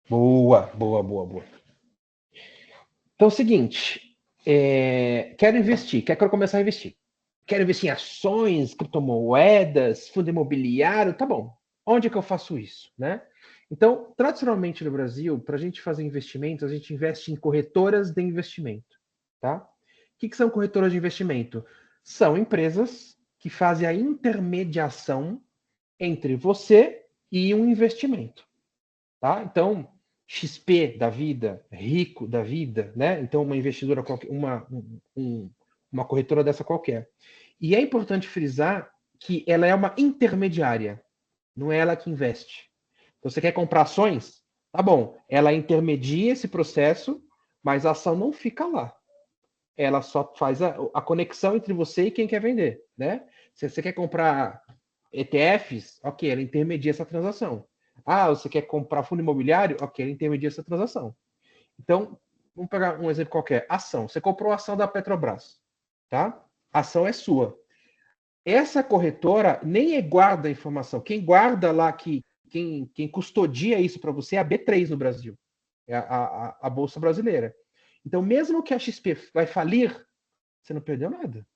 Boa, boa, boa, boa. Então é o seguinte, quero investir, quero começar a investir. Quero investir em ações, criptomoedas, fundo imobiliário, tá bom. Onde é que eu faço isso, né? Então, tradicionalmente no Brasil, para a gente fazer investimentos, a gente investe em corretoras de investimento, tá? O que são corretoras de investimento? São empresas que fazem a intermediação entre você e um investimento, tá? Então, XP da vida, Rico da vida, né? Então, uma investidora qualquer, uma corretora dessa qualquer. E é importante frisar que ela é uma intermediária, não é ela que investe. Então, você quer comprar ações? Tá bom, ela intermedia esse processo, mas a ação não fica lá. Ela só faz a conexão entre você e quem quer vender, né? Se você quer comprar ETFs, ok, ela intermedia essa transação. Ah, você quer comprar fundo imobiliário? Ok, ela intermedia essa transação. Então, vamos pegar um exemplo qualquer. Ação. Você comprou a ação da Petrobras, tá? A ação é sua. Essa corretora nem guarda a informação. Quem guarda lá, quem custodia isso para você é a B3 no Brasil. É a Bolsa Brasileira. Então, mesmo que a XP vai falir, você não perdeu nada.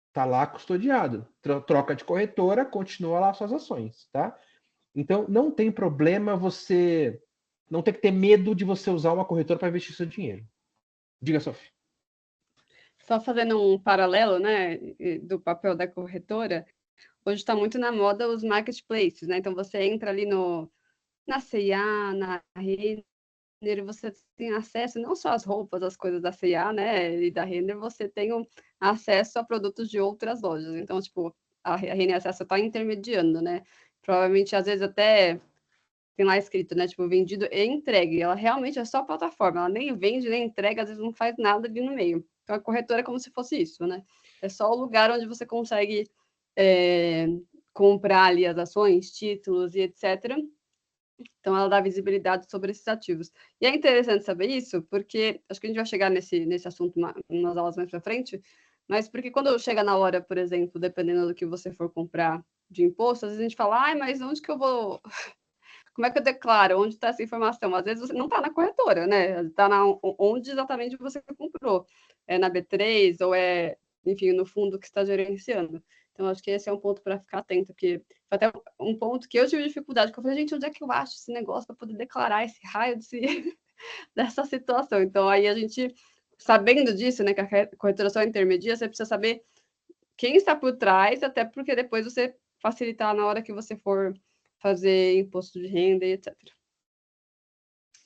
Está lá custodiado. Troca de corretora, continua lá suas ações, tá? Então, não tem problema você. Não tem que ter medo de você usar uma corretora para investir seu dinheiro. Diga, Sofia. Só fazendo um paralelo, né, do papel da corretora, hoje está muito na moda os marketplaces, né? Então você entra ali na C&A, na Renner, e você tem acesso não só às roupas, às coisas da C&A, né, e da Renner, você tem acesso a produtos de outras lojas. Então, tipo, a Renner Acesso está intermediando, né? Provavelmente, às vezes, até tem lá escrito, né, tipo, vendido e entregue. Ela realmente é só plataforma, ela nem vende, nem entrega, às vezes não faz nada ali no meio. Então, a corretora é como se fosse isso, né? É só o lugar onde você consegue comprar ali as ações, títulos e etc. Então, ela dá visibilidade sobre esses ativos. E é interessante saber isso, porque acho que a gente vai chegar nesse assunto umas aulas mais para frente, mas porque quando chega na hora, por exemplo, dependendo do que você for comprar de imposto, às vezes a gente fala, ai, mas onde que eu vou. Como é que eu declaro? Onde está essa informação? Às vezes você não está na corretora, né? Está onde exatamente você comprou. É na B3 ou é, enfim, no fundo que está gerenciando. Então, acho que esse é um ponto para ficar atento, porque foi até um ponto que eu tive dificuldade, que eu falei, gente, onde é que eu acho esse negócio para poder declarar esse raio dessa situação? Então, aí a gente, sabendo disso, né, que a corretora só intermedia, você precisa saber quem está por trás, até porque depois você facilitar na hora que você for fazer imposto de renda e etc.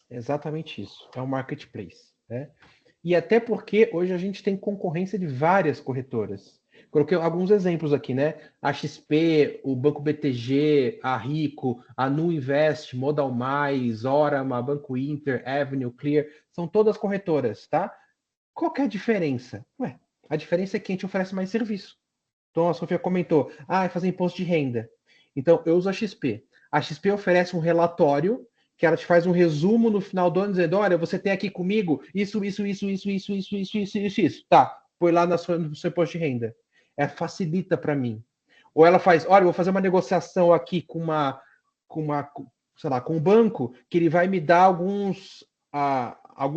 Exatamente isso. É um marketplace, né? E até porque hoje a gente tem concorrência de várias corretoras. Coloquei alguns exemplos aqui, né? A XP, o Banco BTG, a Rico, a Nu Invest, Modal Mais, Orama, Banco Inter, Avenue, Clear, são todas corretoras, tá? Qual que é a diferença? Ué, a diferença é que a gente oferece mais serviço. Então a Sofia comentou, fazer imposto de renda. Então eu uso a XP. A XP oferece um relatório que ela te faz um resumo no final do ano dizendo, olha, você tem aqui comigo isso. Tá, põe lá no seu imposto de renda. Facilita para mim. Ou ela faz, olha, eu vou fazer uma negociação aqui sei lá, com um banco que ele vai me dar alguns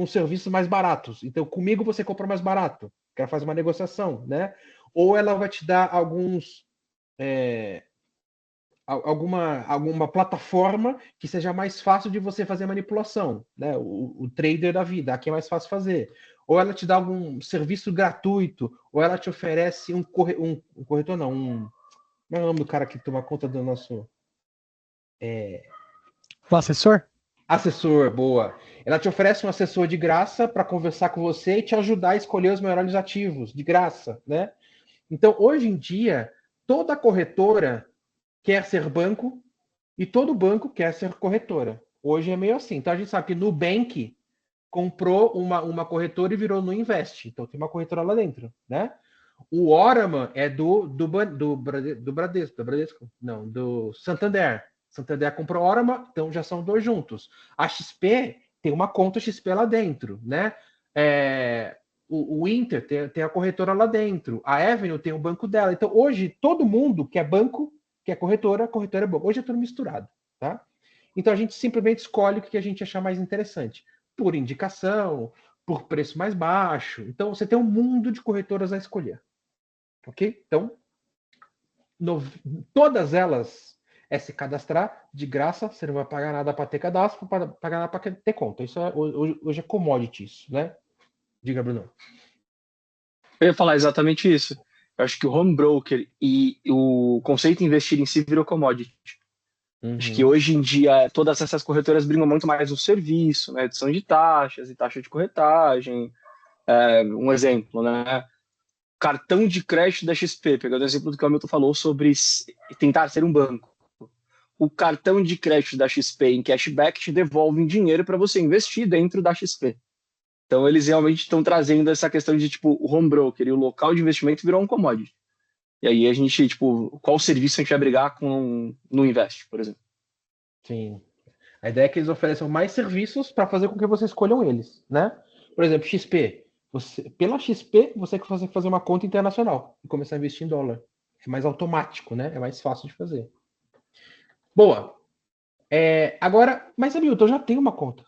serviços mais baratos. Então, comigo você compra mais barato. Que ela faz uma negociação, né? Ou ela vai te dar alguma plataforma que seja mais fácil de você fazer manipulação, né? O trader da vida, aqui é mais fácil fazer. Ou ela te dá algum serviço gratuito, ou ela te oferece um corretor, não, como é o nome do cara que toma conta do nosso O assessor? assessor, boa. Ela te oferece um assessor de graça para conversar com você e te ajudar a escolher os melhores ativos, de graça, né? Então, hoje em dia, toda corretora quer ser banco e todo banco quer ser corretora. Hoje é meio assim. Então, a gente sabe que Nubank comprou uma corretora e virou no Invest. Então, tem uma corretora lá dentro, né? O Oraman é do Bradesco. Não, do Santander. Santander comprou Oraman, então já são dois juntos. A XP tem uma conta XP lá dentro, né? O Inter tem a corretora lá dentro. A Avenue tem o banco dela. Então, hoje, todo mundo quer banco, quer corretora é banco. Hoje é tudo misturado, tá? Então a gente simplesmente escolhe o que a gente achar mais interessante, por indicação, por preço mais baixo. Então você tem um mundo de corretoras a escolher. Ok? Então, todas elas é se cadastrar de graça, você não vai pagar nada para ter cadastro, para pagar nada para ter conta. Isso hoje é commodity, isso, né? Diga, Bruno. Eu ia falar exatamente isso. Eu acho que o home broker e o conceito de investir em si virou commodity. Acho que hoje em dia todas essas corretoras brigam muito mais no serviço, né? Edição de taxas e taxa de corretagem. Um exemplo, né? Cartão de crédito da XP, pegando o exemplo do que o Hamilton falou sobre tentar ser um banco. O cartão de crédito da XP em cashback te devolve dinheiro para você investir dentro da XP. Então, eles realmente estão trazendo essa questão de, tipo, o home broker e o local de investimento virou um commodity. E aí a gente, tipo, qual serviço a gente vai brigar com no Invest, por exemplo? Sim. A ideia é que eles ofereçam mais serviços para fazer com que você escolham eles, né? Por exemplo, XP. Pela XP, você consegue fazer uma conta internacional e começar a investir em dólar. É mais automático, né? É mais fácil de fazer. Boa. Agora, mas Hamilton, eu já tenho uma conta.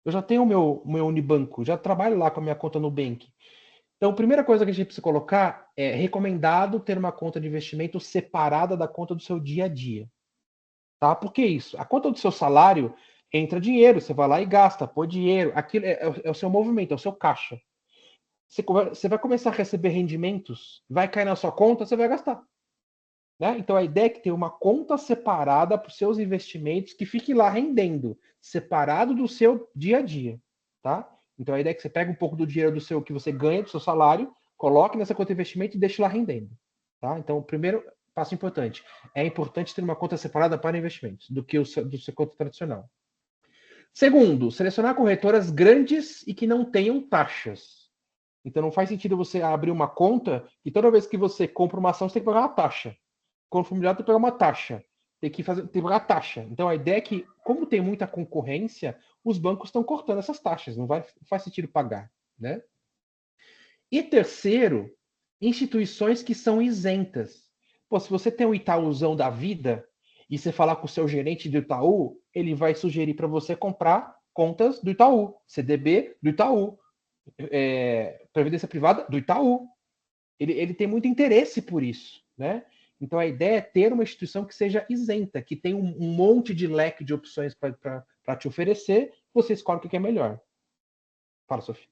Eu já tenho o meu Unibanco, já trabalho lá com a minha conta Nubank. Então, a primeira coisa que a gente precisa colocar é recomendado ter uma conta de investimento separada da conta do seu dia a dia. Tá? Por que isso? A conta do seu salário entra dinheiro, você vai lá e gasta, põe dinheiro. Aquilo é o seu movimento, é o seu caixa. Você vai começar a receber rendimentos, vai cair na sua conta, você vai gastar. Né? Então a ideia é que tenha uma conta separada para os seus investimentos que fique lá rendendo, separado do seu dia a dia. Tá? Então a ideia é que você pega um pouco do dinheiro do seu que você ganha, do seu salário, coloque nessa conta de investimento e deixe lá rendendo. Tá? Então, o primeiro passo importante. É importante ter uma conta separada para investimentos do que do seu conta tradicional. Segundo, selecionar corretoras grandes e que não tenham taxas. Então não faz sentido você abrir uma conta e toda vez que você compra uma ação, você tem que pagar uma taxa. Quando for imobiliário, tem que pagar uma taxa. Tem que pagar taxa. Então a ideia é que, como tem muita concorrência, os bancos estão cortando essas taxas. Não faz sentido pagar. Né? E terceiro, instituições que são isentas. Pô, se você tem um Itaúzão da vida e você falar com o seu gerente do Itaú, ele vai sugerir para você comprar contas do Itaú, CDB do Itaú, Previdência Privada do Itaú. Ele tem muito interesse por isso, né? Então a ideia é ter uma instituição que seja isenta, que tem um monte de leque de opções para te oferecer, você escolhe o que é melhor. Fala, Sofia.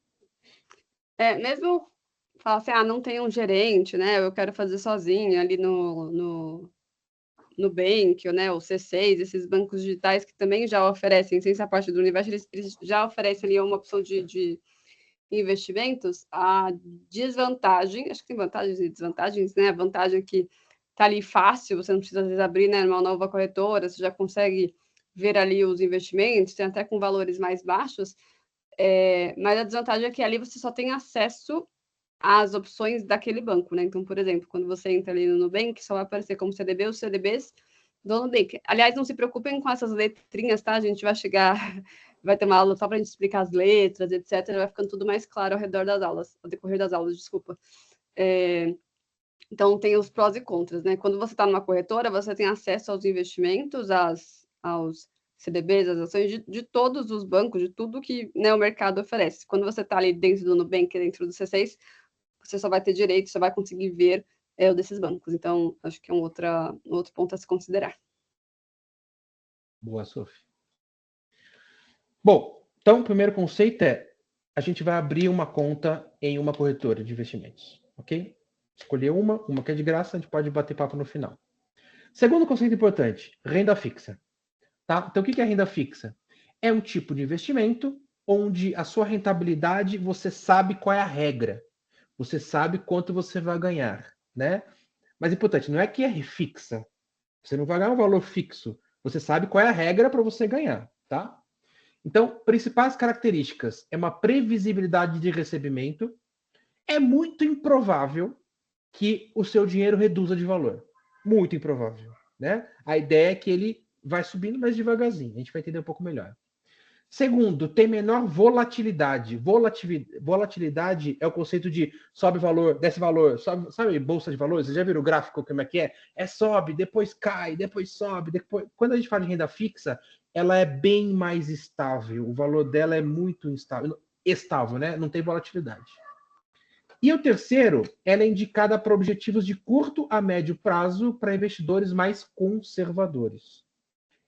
Mesmo falar assim, não tem um gerente, né? Eu quero fazer sozinho ali no Nubank, né? O C6, esses bancos digitais que também já oferecem, sem essa parte do universo, eles já oferecem ali uma opção de investimentos. A desvantagem, acho que tem vantagens e desvantagens, né? A vantagem é que tá ali fácil, você não precisa às vezes abrir, né, uma nova corretora, você já consegue ver ali os investimentos, tem até com valores mais baixos. Mas a desvantagem é que ali você só tem acesso às opções daquele banco, né? Então, por exemplo, quando você entra ali no Nubank, só vai aparecer como CDB os CDBs do Nubank. Aliás, não se preocupem com essas letrinhas, tá? A gente vai chegar, vai ter uma aula só para a gente explicar as letras, etc. Vai ficando tudo mais claro ao redor das aulas, ao decorrer das aulas, desculpa. Então, tem os prós e contras, né? Quando você está numa corretora, você tem acesso aos investimentos, aos CDBs, as ações de todos os bancos, de tudo que, né, o mercado oferece. Quando você está ali dentro do Nubank, dentro do C6, você só vai ter direito, só vai conseguir ver o desses bancos. Então, acho que é um outro ponto a se considerar. Boa, Sofia. Bom, então o primeiro conceito a gente vai abrir uma conta em uma corretora de investimentos, ok? Escolher uma que é de graça, a gente pode bater papo no final. Segundo conceito importante, renda fixa. Tá? Então, o que é renda fixa? É um tipo de investimento onde a sua rentabilidade, você sabe qual é a regra. Você sabe quanto você vai ganhar, né? Mas importante, não é que é fixa. Você não vai ganhar um valor fixo. Você sabe qual é a regra para você ganhar, tá? Então, principais características é uma previsibilidade de recebimento. É muito improvável que o seu dinheiro reduza de valor. Muito improvável, né? A ideia é que ele vai subindo mais devagarzinho. A gente vai entender um pouco melhor. Segundo, tem menor volatilidade. Volatilidade é o conceito de sobe valor, desce valor, sobe, sabe, bolsa de valores? Você já viram o gráfico como é que é? É sobe, depois cai, depois sobe, depois... Quando a gente fala de renda fixa, ela é bem mais estável. O valor dela é muito estável, né? Não tem volatilidade. E o terceiro, ela é indicada para objetivos de curto a médio prazo para investidores mais conservadores.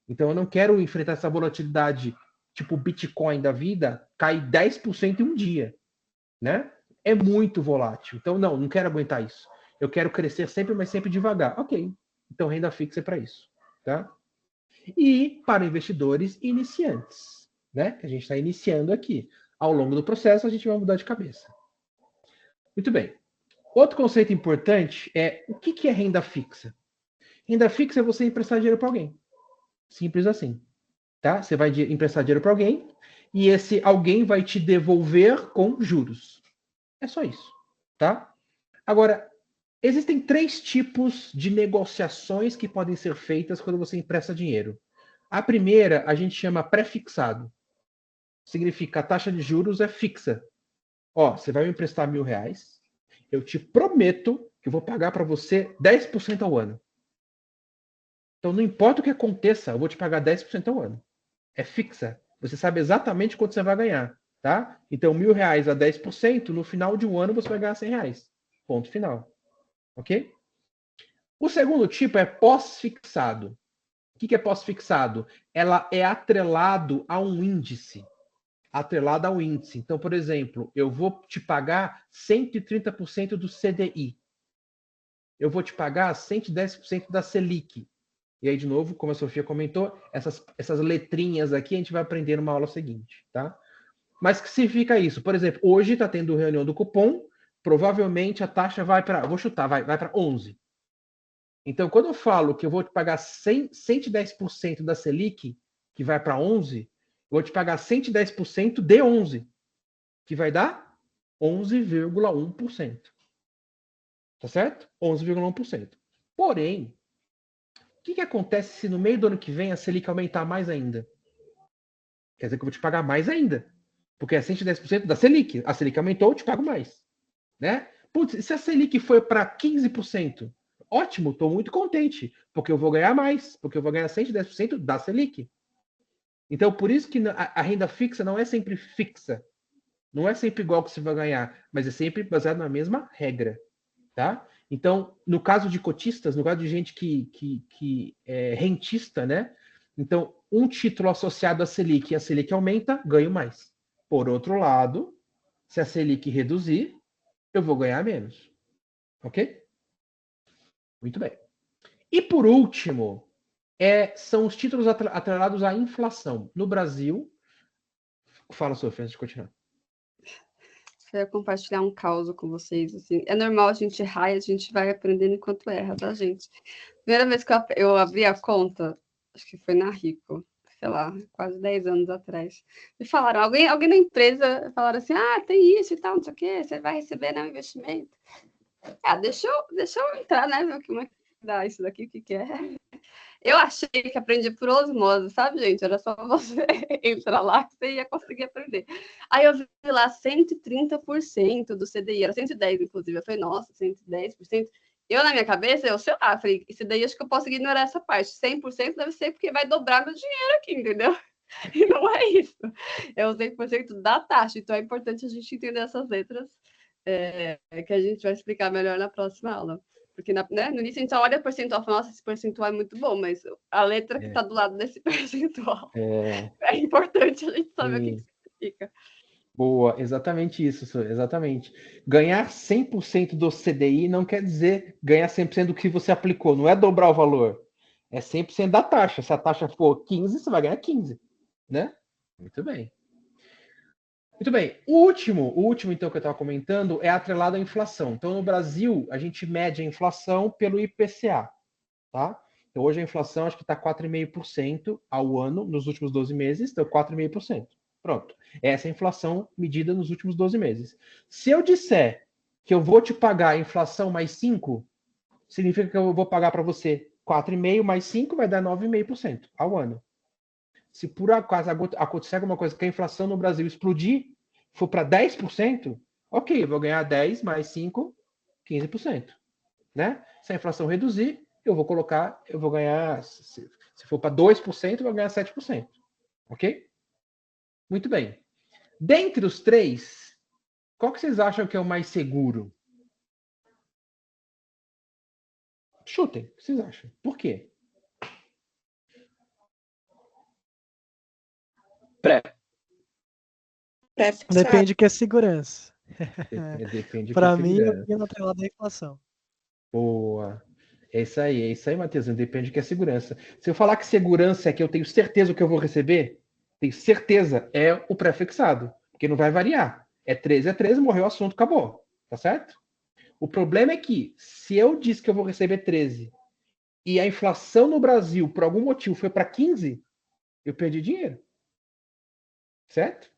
Então, eu não quero enfrentar essa volatilidade tipo Bitcoin da vida, cai 10% em um dia, né? É muito volátil. Então, não quero aguentar isso. Eu quero crescer sempre, mas sempre devagar. Ok. Então, renda fixa é para isso, tá? E para investidores iniciantes, né? Que a gente está iniciando aqui. Ao longo do processo, a gente vai mudar de cabeça. Muito bem. Outro conceito importante é o que é renda fixa? Renda fixa é você emprestar dinheiro para alguém. Simples assim. Tá? Você vai emprestar dinheiro para alguém e esse alguém vai te devolver com juros. É só isso. Tá? Agora, existem 3 tipos de negociações que podem ser feitas quando você empresta dinheiro. A primeira, a gente chama pré-fixado. Significa a taxa de juros é fixa. Ó, você vai me emprestar R$1.000, eu te prometo que eu vou pagar para você 10% ao ano. Então, não importa o que aconteça, eu vou te pagar 10% ao ano. É fixa. Você sabe exatamente quanto você vai ganhar, tá? Então, R$1.000 a 10%, no final de um ano você vai ganhar R$100. Ponto final. Ok? O segundo tipo é pós-fixado. O que é pós-fixado? Ela é atrelado a um índice. Atrelado ao índice. Então, por exemplo, eu vou te pagar 130% do CDI. Eu vou te pagar 110% da Selic. E aí, de novo, como a Sofia comentou, essas letrinhas aqui a gente vai aprender numa aula seguinte, tá? Mas que significa isso? Por exemplo, hoje está tendo reunião do cupom, provavelmente a taxa vai para, vou chutar, vai para 11. Então, quando eu falo que eu vou te pagar 110% da Selic, que vai para 11, eu vou te pagar 110% de 11, que vai dar 11,1%. Tá certo? 11,1%. Porém, o que acontece se no meio do ano que vem a Selic aumentar mais ainda? Quer dizer que eu vou te pagar mais ainda. Porque é 110% da Selic. A Selic aumentou, eu te pago mais. Né? Putz, se a Selic foi para 15%, ótimo, estou muito contente. Porque eu vou ganhar mais. Porque eu vou ganhar 110% da Selic. Então, por isso que a renda fixa não é sempre fixa. Não é sempre igual que você vai ganhar. Mas é sempre baseado na mesma regra. Tá? Então, no caso de cotistas, no caso de gente que é rentista, né? Então, um título associado à Selic e a Selic aumenta, ganho mais. Por outro lado, se a Selic reduzir, eu vou ganhar menos. Ok? Muito bem. E por último, são os títulos atrelados à inflação. No Brasil, fala, Sofia, antes de continuar. Eu ia compartilhar um caos com vocês. Assim. É normal, a gente errar e a gente vai aprendendo enquanto erra, tá, gente? Primeira vez que eu abri a conta, acho que foi na Rico, sei lá, quase 10 anos atrás. Me falaram, alguém na empresa falaram assim, tem isso e tal, não sei o quê, você vai receber, né, um investimento. Deixa eu entrar, né, ver como é que dá isso daqui, o que é. Eu achei que aprendi por osmose, sabe, gente? Era só você entrar lá que você ia conseguir aprender. Aí eu vi lá 130% do CDI, era 110, inclusive. Eu falei, nossa, 110%. Eu, na minha cabeça, sei lá, falei, esse daí acho que eu posso ignorar essa parte. 100% deve ser porque vai dobrar meu dinheiro aqui, entendeu? E não é isso. É o 100% da taxa. Então é importante a gente entender essas letras, que a gente vai explicar melhor na próxima aula. Porque no início a gente só olha o percentual e fala, nossa, esse percentual é muito bom, mas a letra que está do lado desse percentual é importante a gente saber o que significa. Boa, exatamente isso, exatamente. Ganhar 100% do CDI não quer dizer ganhar 100% do que você aplicou, não é dobrar o valor. É 100% da taxa. Se a taxa for 15, você vai ganhar 15, né? Muito bem. Muito bem. O último então que eu estava comentando é atrelado à inflação. Então no Brasil a gente mede a inflação pelo IPCA, tá? Então hoje a inflação acho que está 4,5% ao ano nos últimos 12 meses, então 4,5%. Pronto. Essa é a inflação medida nos últimos 12 meses. Se eu disser que eu vou te pagar a inflação mais 5, significa que eu vou pagar para você 4,5 mais 5 vai dar 9,5% ao ano. Se por acaso acontecer alguma coisa que a inflação no Brasil explodir, for para 10%, ok, eu vou ganhar 10 mais 5, 15%. Né? Se a inflação reduzir, eu vou ganhar, se for para 2%, eu vou ganhar 7%. Ok? Muito bem. Dentre os três, qual que vocês acham que é o mais seguro? Chutem, o que vocês acham? Por quê? Pré-fixado. Depende do que é segurança. Depende do que Para mim, segurança. eu não tenho lado da inflação. Boa. É isso aí, Matheus. Depende do que é segurança. Se eu falar que segurança é que eu tenho certeza que eu vou receber, tenho certeza, é o pré-fixado. Porque não vai variar. É 13, morreu o assunto, acabou. Tá certo? O problema é que, se eu disse que eu vou receber 13 e a inflação no Brasil, por algum motivo, foi para 15, eu perdi dinheiro. Certo?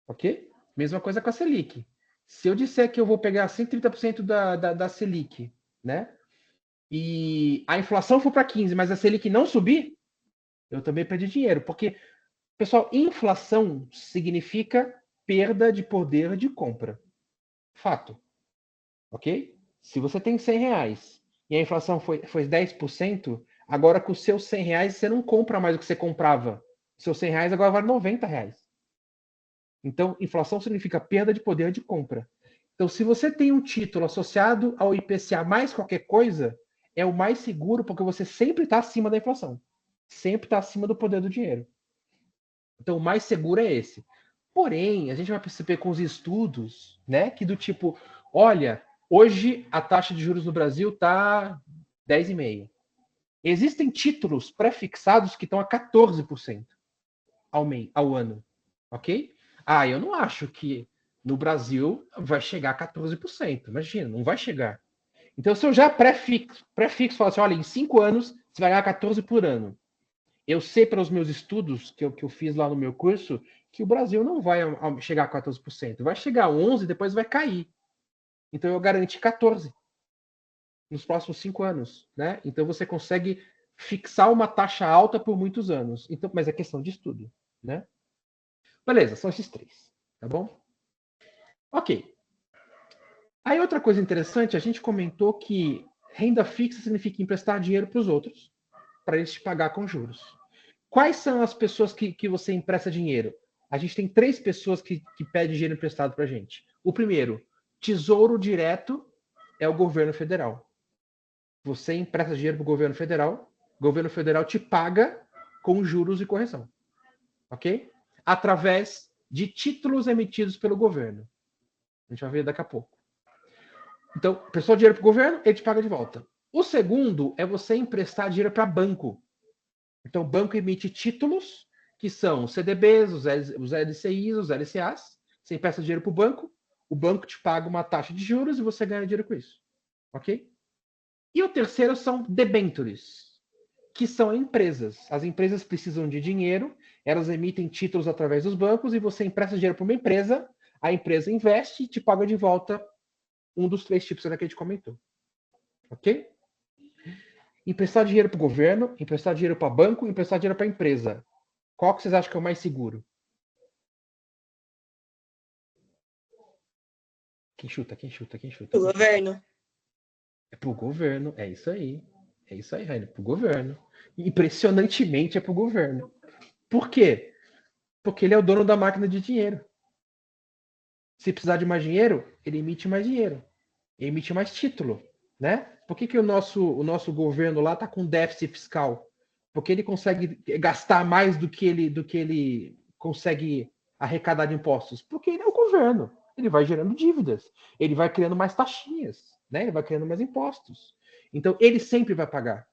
Ok? Mesma coisa com a Selic. Se eu disser que eu vou pegar 130% da Selic, né? E a inflação for para 15, mas a Selic não subir, eu também perdi dinheiro. Porque, pessoal, inflação significa perda de poder de compra. Fato. Ok? Se você tem 100 reais e a inflação foi 10%, agora com os seus 100 reais você não compra mais o que você comprava. Seus 100 reais agora vale 90 reais. Então, inflação significa perda de poder de compra. Então, se você tem um título associado ao IPCA mais qualquer coisa, é o mais seguro porque você sempre está acima da inflação. Sempre está acima do poder do dinheiro. Então, o mais seguro é esse. Porém, a gente vai perceber com os estudos, né, que do tipo, olha, hoje a taxa de juros no Brasil está 10,5%. Existem títulos pré-fixados que estão a 14% ao ano. Ok? Eu não acho que no Brasil vai chegar a 14%. Imagina, não vai chegar. Então, se eu já pré-fixo falo assim, olha, em 5 anos você vai ganhar 14 por ano. Eu sei pelos meus estudos que eu fiz lá no meu curso que o Brasil não vai chegar a 14%. Vai chegar a 11%, depois vai cair. Então, eu garanti 14% nos próximos 5 anos. Né? Então, você consegue fixar uma taxa alta por muitos anos. Então, mas é questão de estudo. Né? Beleza, são esses três. Tá bom? Ok. Aí outra coisa interessante, a gente comentou que renda fixa significa emprestar dinheiro para os outros, para eles te pagar com juros. Quais são as pessoas que você empresta dinheiro? A gente tem 3 pessoas que pedem dinheiro emprestado para a gente. O primeiro, Tesouro Direto, é o governo federal. Você empresta dinheiro para o governo federal te paga com juros e correção. Ok? Através de títulos emitidos pelo governo. A gente vai ver daqui a pouco. Então, prestou dinheiro para o governo, ele te paga de volta. O segundo é você emprestar dinheiro para banco. Então, o banco emite títulos, que são os CDBs, os LCIs, os LCAs. Você empresta dinheiro para o banco te paga uma taxa de juros e você ganha dinheiro com isso. Ok? E o terceiro são debentures, que são empresas. As empresas precisam de dinheiro, elas emitem títulos através dos bancos e você empresta dinheiro para uma empresa, a empresa investe e te paga de volta um dos 3 tipos que a gente comentou. Ok? Emprestar dinheiro para o governo, emprestar dinheiro para banco, emprestar dinheiro para empresa. Qual que vocês acham que é o mais seguro? Quem chuta? O governo. É pro governo, é isso aí. É isso aí, Rainer, pro governo. Impressionantemente é pro governo. Por quê? Porque ele é o dono da máquina de dinheiro. Se precisar de mais dinheiro, ele emite mais dinheiro. Ele emite mais título, né? Por que o nosso governo lá está com déficit fiscal? Porque ele consegue gastar mais do que ele consegue arrecadar de impostos. Porque ele é o governo. Ele vai gerando dívidas. Ele vai criando mais taxinhas, né? Ele vai criando mais impostos. Então, ele sempre vai pagar.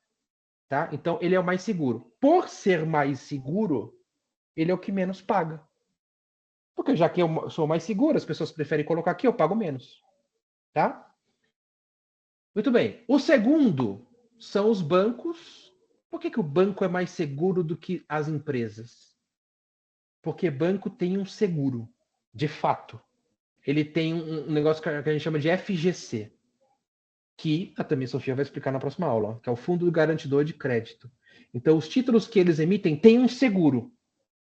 Tá? Então, ele é o mais seguro. Por ser mais seguro, ele é o que menos paga. Porque já que eu sou mais seguro, as pessoas preferem colocar aqui, eu pago menos. Tá? Muito bem. O segundo são os bancos. Por que o banco é mais seguro do que as empresas? Porque banco tem um seguro, de fato. Ele tem um negócio que a gente chama de FGC, que também a Sofia vai explicar na próxima aula, que é o Fundo Garantidor de Crédito. Então, os títulos que eles emitem têm um seguro.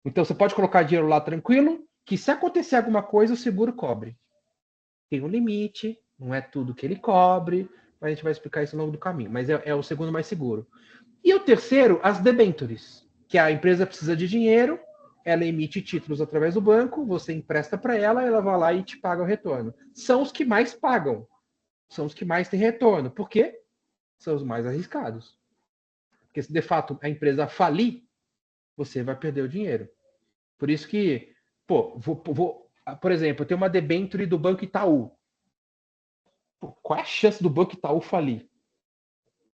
Então você pode colocar dinheiro lá tranquilo, que se acontecer alguma coisa, o seguro cobre. Tem um limite, não é tudo que ele cobre, mas a gente vai explicar isso ao longo do caminho. Mas é o segundo mais seguro. E o terceiro, as debentures, que a empresa precisa de dinheiro, ela emite títulos através do banco, você empresta para ela, ela vai lá e te paga o retorno. São os que mais pagam, são os que mais têm retorno. Por quê? São os mais arriscados. Porque se de fato a empresa falir, você vai perder o dinheiro. Por isso que, por exemplo, eu tenho uma debenture do Banco Itaú. Qual é a chance do Banco Itaú falir?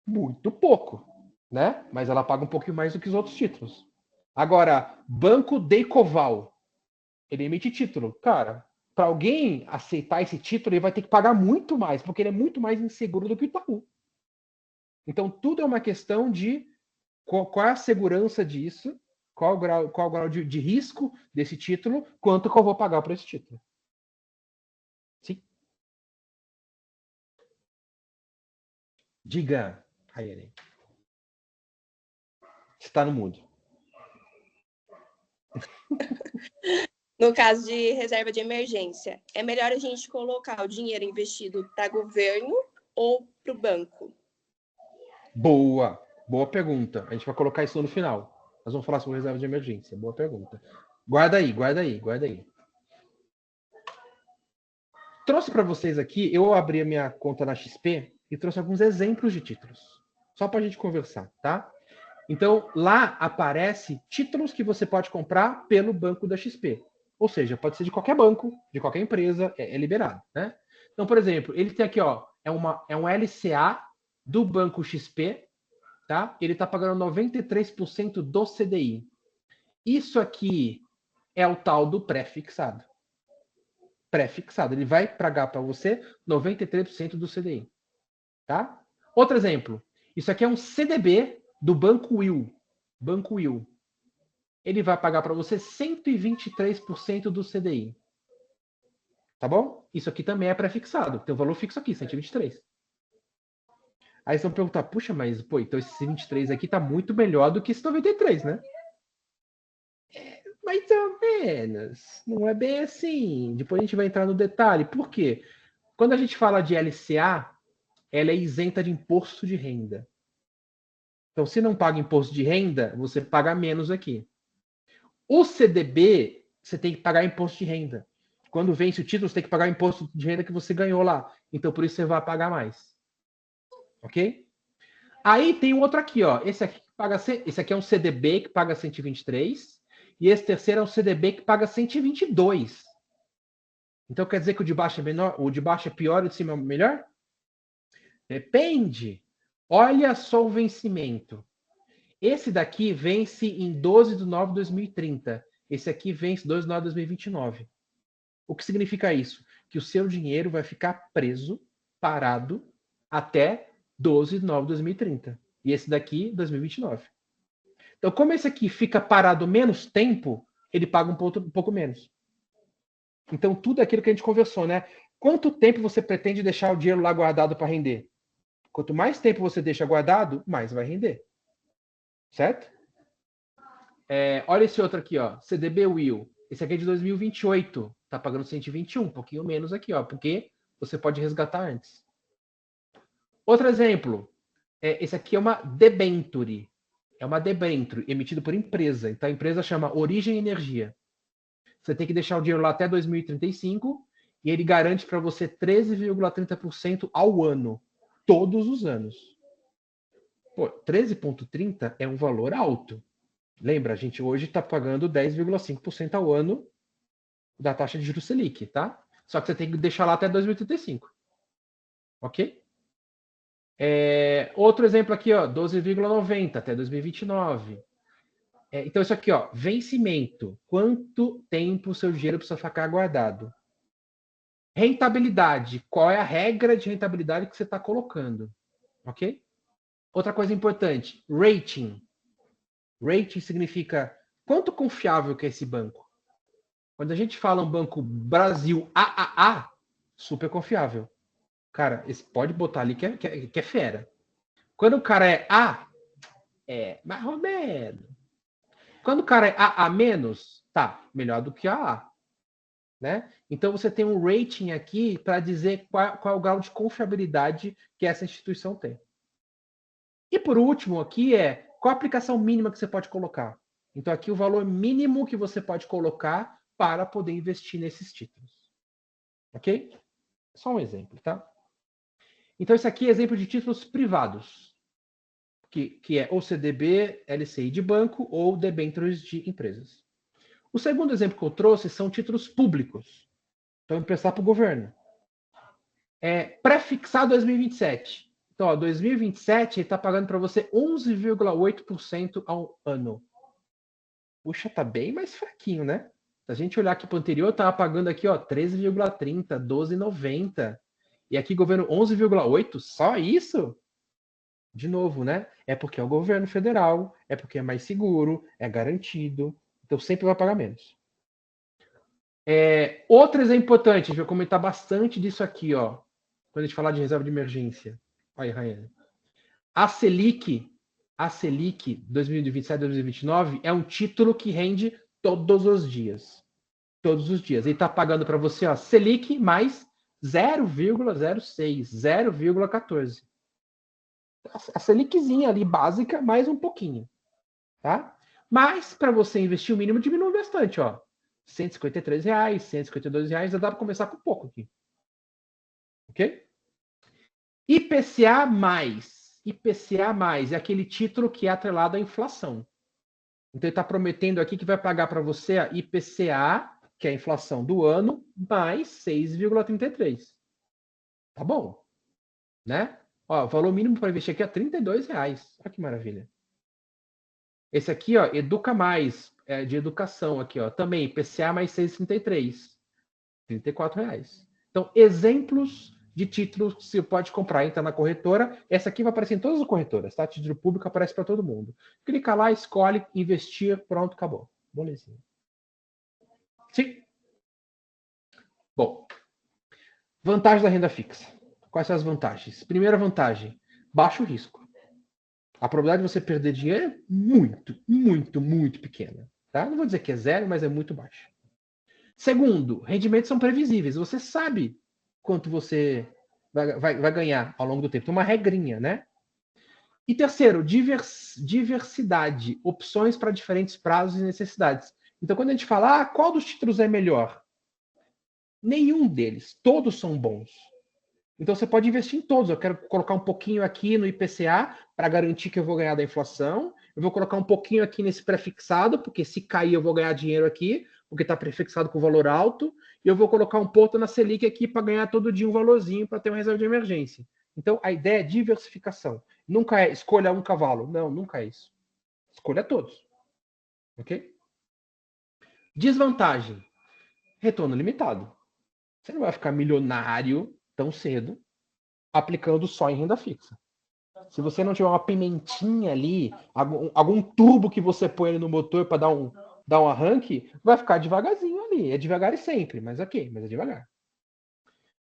Muito pouco, né? Mas ela paga um pouquinho mais do que os outros títulos. Agora, Banco Deicoval, ele emite título. Cara, para alguém aceitar esse título, ele vai ter que pagar muito mais, porque ele é muito mais inseguro do que o Itaú. Então, tudo é uma questão de qual é a segurança disso, qual o grau de risco desse título, quanto que eu vou pagar por esse título. Sim? Diga, Raiane. Está no mudo. No caso de reserva de emergência, é melhor a gente colocar o dinheiro investido para governo ou para o banco? Boa pergunta. A gente vai colocar isso no final. Nós vamos falar sobre reserva de emergência. Boa pergunta. Guarda aí. Trouxe para vocês aqui, eu abri a minha conta na XP e trouxe alguns exemplos de títulos. Só para a gente conversar, tá? Então, lá aparece títulos que você pode comprar pelo banco da XP. Ou seja, pode ser de qualquer banco, de qualquer empresa, é liberado, né? Então, por exemplo, ele tem aqui, ó, é um LCA do banco XP, tá? Ele está pagando 93% do CDI. Isso aqui é o tal do pré-fixado. Pré-fixado. Ele vai pagar para você 93% do CDI. Tá? Outro exemplo. Isso aqui é um CDB do Banco Will. Banco Will. Ele vai pagar para você 123% do CDI. Tá bom? Isso aqui também é pré-fixado. Tem um valor fixo aqui, 123. Aí vocês vão perguntar, puxa, mas pô, então esse 23 aqui tá muito melhor do que esse 93, né? Mais ou menos. Não é bem assim. Depois a gente vai entrar no detalhe. Por quê? Quando a gente fala de LCA, ela é isenta de imposto de renda. Então, se não paga imposto de renda, você paga menos aqui. O CDB, você tem que pagar imposto de renda. Quando vence o título, você tem que pagar o imposto de renda que você ganhou lá. Então, por isso você vai pagar mais. Ok? Aí tem um outro aqui, ó. Esse aqui é um CDB que paga 123. E esse terceiro é um CDB que paga 122. Então quer dizer que o de baixo é menor, o de baixo é pior e o de cima é melhor? Depende. Olha só o vencimento. Esse daqui vence em 12 de nove de 2030. Esse aqui vence 12 de nove de 2029. O que significa isso? Que o seu dinheiro vai ficar preso, parado, até 12 de nove de 2030. E esse daqui, 2029. Então, como esse aqui fica parado menos tempo, ele paga um pouco menos. Então, tudo aquilo que a gente conversou, né? Quanto tempo você pretende deixar o dinheiro lá guardado para render? Quanto mais tempo você deixa guardado, mais vai render. Certo? Olha esse outro aqui, ó. CDB Will. Esse aqui é de 2028. Tá pagando 121, um pouquinho menos aqui, ó. Porque você pode resgatar antes. Outro exemplo. Esse aqui é uma debenture. É uma debenture emitida por empresa. Então a empresa chama Origem Energia. Você tem que deixar o dinheiro lá até 2035 e ele garante para você 13,30% ao ano. Todos os anos. Pô, 13,30 é um valor alto. Lembra, a gente hoje está pagando 10,5% ao ano da taxa de juros Selic, tá? Só que você tem que deixar lá até 2035. Ok? Outro exemplo aqui, ó, 12,90 até 2029. Então, isso aqui, ó, vencimento. Quanto tempo o seu dinheiro precisa ficar guardado? Rentabilidade. Qual é a regra de rentabilidade que você está colocando? Ok? Outra coisa importante, rating. Rating significa quanto confiável que é esse banco. Quando a gente fala um banco Brasil AAA, super confiável. Cara, esse pode botar ali que é fera. Quando o cara é A, é mais ou menos. Quando o cara é AA menos, tá, melhor do que AA. Né? Então você tem um rating aqui para dizer qual é o grau de confiabilidade que essa instituição tem. E por último aqui qual a aplicação mínima que você pode colocar. Então aqui o valor mínimo que você pode colocar para poder investir nesses títulos. Ok? Só um exemplo, tá? Então esse aqui é exemplo de títulos privados, que é ou CDB, LCI de banco ou debêntures de empresas. O segundo exemplo que eu trouxe são títulos públicos. Então, emprestar para o governo. Pré-fixado 2027. Então, ó, 2027 ele está pagando para você 11,8% ao ano. Puxa, tá bem mais fraquinho, né? Se a gente olhar aqui para o anterior, estava pagando aqui, ó, 13,30, 12,90. E aqui, governo 11,8%, só isso? De novo, né? É porque é o governo federal, é porque é mais seguro, é garantido. Então, sempre vai pagar menos. Outro exemplo importante, a gente vai comentar bastante disso aqui, ó, quando a gente falar de reserva de emergência. Olha aí, Raiane. A Selic 2027-2029 é um título que rende todos os dias. Todos os dias. Ele está pagando para você, ó, Selic mais 0,06, 0,14. A Seliczinha ali, básica, mais um pouquinho. Tá? Mas, para você investir, o mínimo diminui bastante, ó. R$153, R$152, já dá para começar com pouco aqui. Ok? IPCA+. IPCA+, é aquele título que é atrelado à inflação. Então, ele está prometendo aqui que vai pagar para você a IPCA, que é a inflação do ano, mais 6,33. Tá bom. Né? Ó, o valor mínimo para investir aqui é R$32. Olha que maravilha. Esse aqui, ó, Educa Mais, de educação aqui, ó, também IPCA mais 6,33, R$34. Então, exemplos de títulos que você pode comprar. Entra na corretora, essa aqui vai aparecer em todas as corretoras, tá? Título público aparece para todo mundo. Clica lá, escolhe, investir, pronto, acabou. Bolezinha. Sim? Bom, vantagem da renda fixa. Quais são as vantagens? Primeira vantagem, baixo risco. A probabilidade de você perder dinheiro é muito, muito, muito pequena. Tá? Não vou dizer que é zero, mas é muito baixa. Segundo, rendimentos são previsíveis. Você sabe quanto você vai ganhar ao longo do tempo. Tem uma regrinha, né? E terceiro, diversidade. Opções para diferentes prazos e necessidades. Então, quando a gente fala, qual dos títulos é melhor? Nenhum deles. Todos são bons. Então você pode investir em todos. Eu quero colocar um pouquinho aqui no IPCA para garantir que eu vou ganhar da inflação. Eu vou colocar um pouquinho aqui nesse prefixado, porque se cair eu vou ganhar dinheiro aqui, porque está prefixado com valor alto. E eu vou colocar um ponto na Selic aqui para ganhar todo dia um valorzinho para ter uma reserva de emergência. Então a ideia é diversificação. Nunca é escolha um cavalo. Não, nunca é isso. Escolha todos. Ok? Desvantagem. Retorno limitado. Você não vai ficar milionário tão cedo aplicando só em renda fixa. Se você não tiver uma pimentinha ali, algum turbo que você põe ali no motor para dar um arranque, vai ficar devagarzinho ali. É devagar e sempre, mas ok, mas é devagar.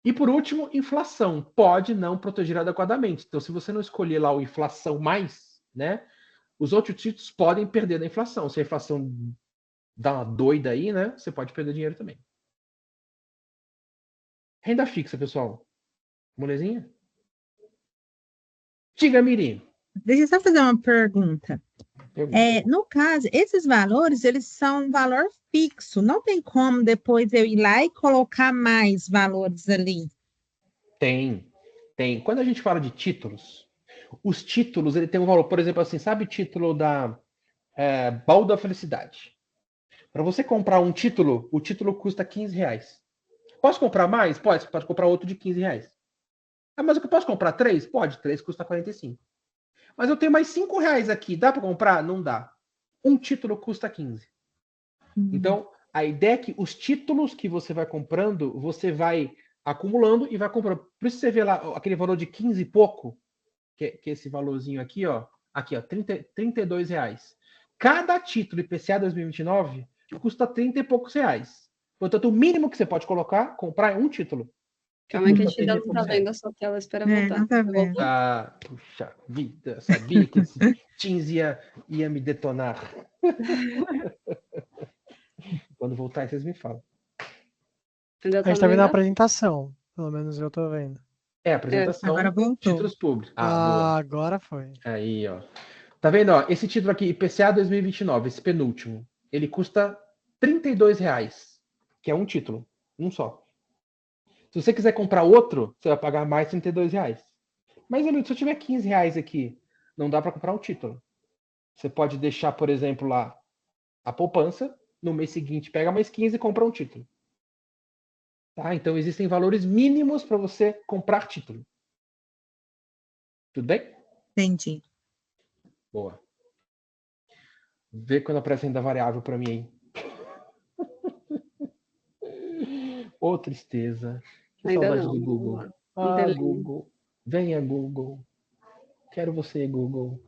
E por último, inflação. Pode não proteger adequadamente. Então, se você não escolher lá o inflação mais, né, os outros títulos podem perder da inflação. Se a inflação dá uma doida aí, né, você pode perder dinheiro também. Renda fixa, pessoal. Molezinha? Diga, Miri. Deixa eu só fazer uma pergunta. No caso, esses valores, eles são um valor fixo. Não tem como depois eu ir lá e colocar mais valores ali. Tem. Quando a gente fala de títulos, os títulos, ele tem um valor, por exemplo, assim, sabe o título da Baú da Felicidade? Para você comprar um título, o título custa R$15. Posso comprar mais? Pode. Você pode comprar outro de R$15. Mas eu posso comprar 3? Pode. 3 custa 45. Mas eu tenho mais R$5 aqui. Dá para comprar? Não dá. Um título custa 15. Então, a ideia é que os títulos que você vai comprando, você vai acumulando e vai comprando. Por isso você vê lá aquele valor de 15 e pouco, que é esse valorzinho aqui, ó. Aqui, ó, R$32. Cada título IPCA 2029 custa 30 e poucos reais. Portanto, o mínimo que você pode comprar é um título. Calma que a gente ainda não tá vendo a sua tela, espera voltar. Não tá vendo. Ah, puxa vida, sabia que esse Teams ia me detonar. Quando voltar, vocês me falam. Ainda A gente tá vendo a apresentação. Pelo menos eu tô vendo. É, apresentação, Agora voltou. títulos públicos. Boa. Agora foi. Aí, ó. Tá vendo, ó? Esse título aqui, IPCA 2029, esse penúltimo, ele custa R$32, que é um título, um só. Se você quiser comprar outro, você vai pagar mais R$32. Mas, amigo, se eu tiver R$15 aqui, não dá para comprar um título. Você pode deixar, por exemplo, lá a poupança, no mês seguinte pega mais 15 e compra um título. Tá? Então, existem valores mínimos para você comprar título. Tudo bem? Entendi. Boa. Vê quando aparece renda variável para mim aí. Ô, tristeza. Que Ainda saudade não. do Google. Google. Venha, Google. Quero você, Google.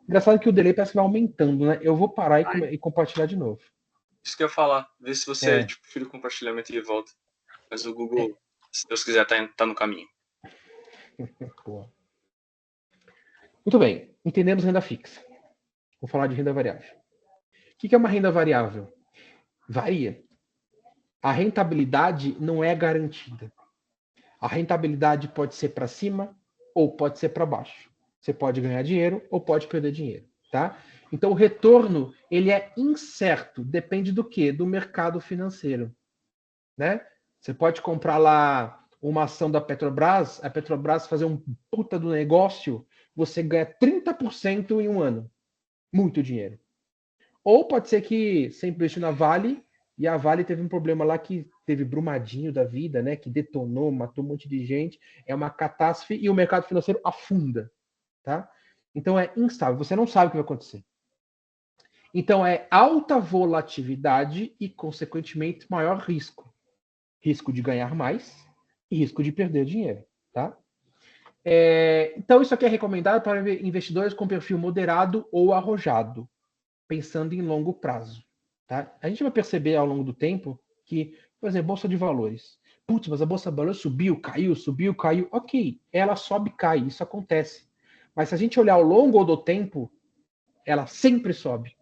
Engraçado que o delay parece que vai aumentando, né? Eu vou parar e compartilhar de novo. Isso que eu ia falar. Vê se você filha o compartilhamento e volta. Mas o Google, se Deus quiser, tá no caminho. Boa. Muito bem. Entendemos renda fixa. Vou falar de renda variável. O que é uma renda variável? Varia. A rentabilidade não é garantida. A rentabilidade pode ser para cima ou pode ser para baixo. Você pode ganhar dinheiro ou pode perder dinheiro, tá? Então o retorno, ele é incerto, depende do quê? Do mercado financeiro, né? Você pode comprar lá uma ação da Petrobras, a Petrobras fazer um puta do negócio, você ganha 30% em um ano. Muito dinheiro. Ou pode ser que você investiu na Vale e a Vale teve um problema lá que teve Brumadinho da vida, né? Que detonou, matou um monte de gente. É uma catástrofe e o mercado financeiro afunda, tá? Então é instável, você não sabe o que vai acontecer. Então é alta volatilidade e, consequentemente, maior risco. Risco de ganhar mais e risco de perder dinheiro, tá? Então isso aqui é recomendado para investidores com perfil moderado ou arrojado, pensando em longo prazo. Tá? A gente vai perceber ao longo do tempo que, por exemplo, Bolsa de Valores. Putz, mas a Bolsa de Valores subiu, caiu. Ok, ela sobe e cai, isso acontece. Mas se a gente olhar ao longo do tempo, ela sempre sobe.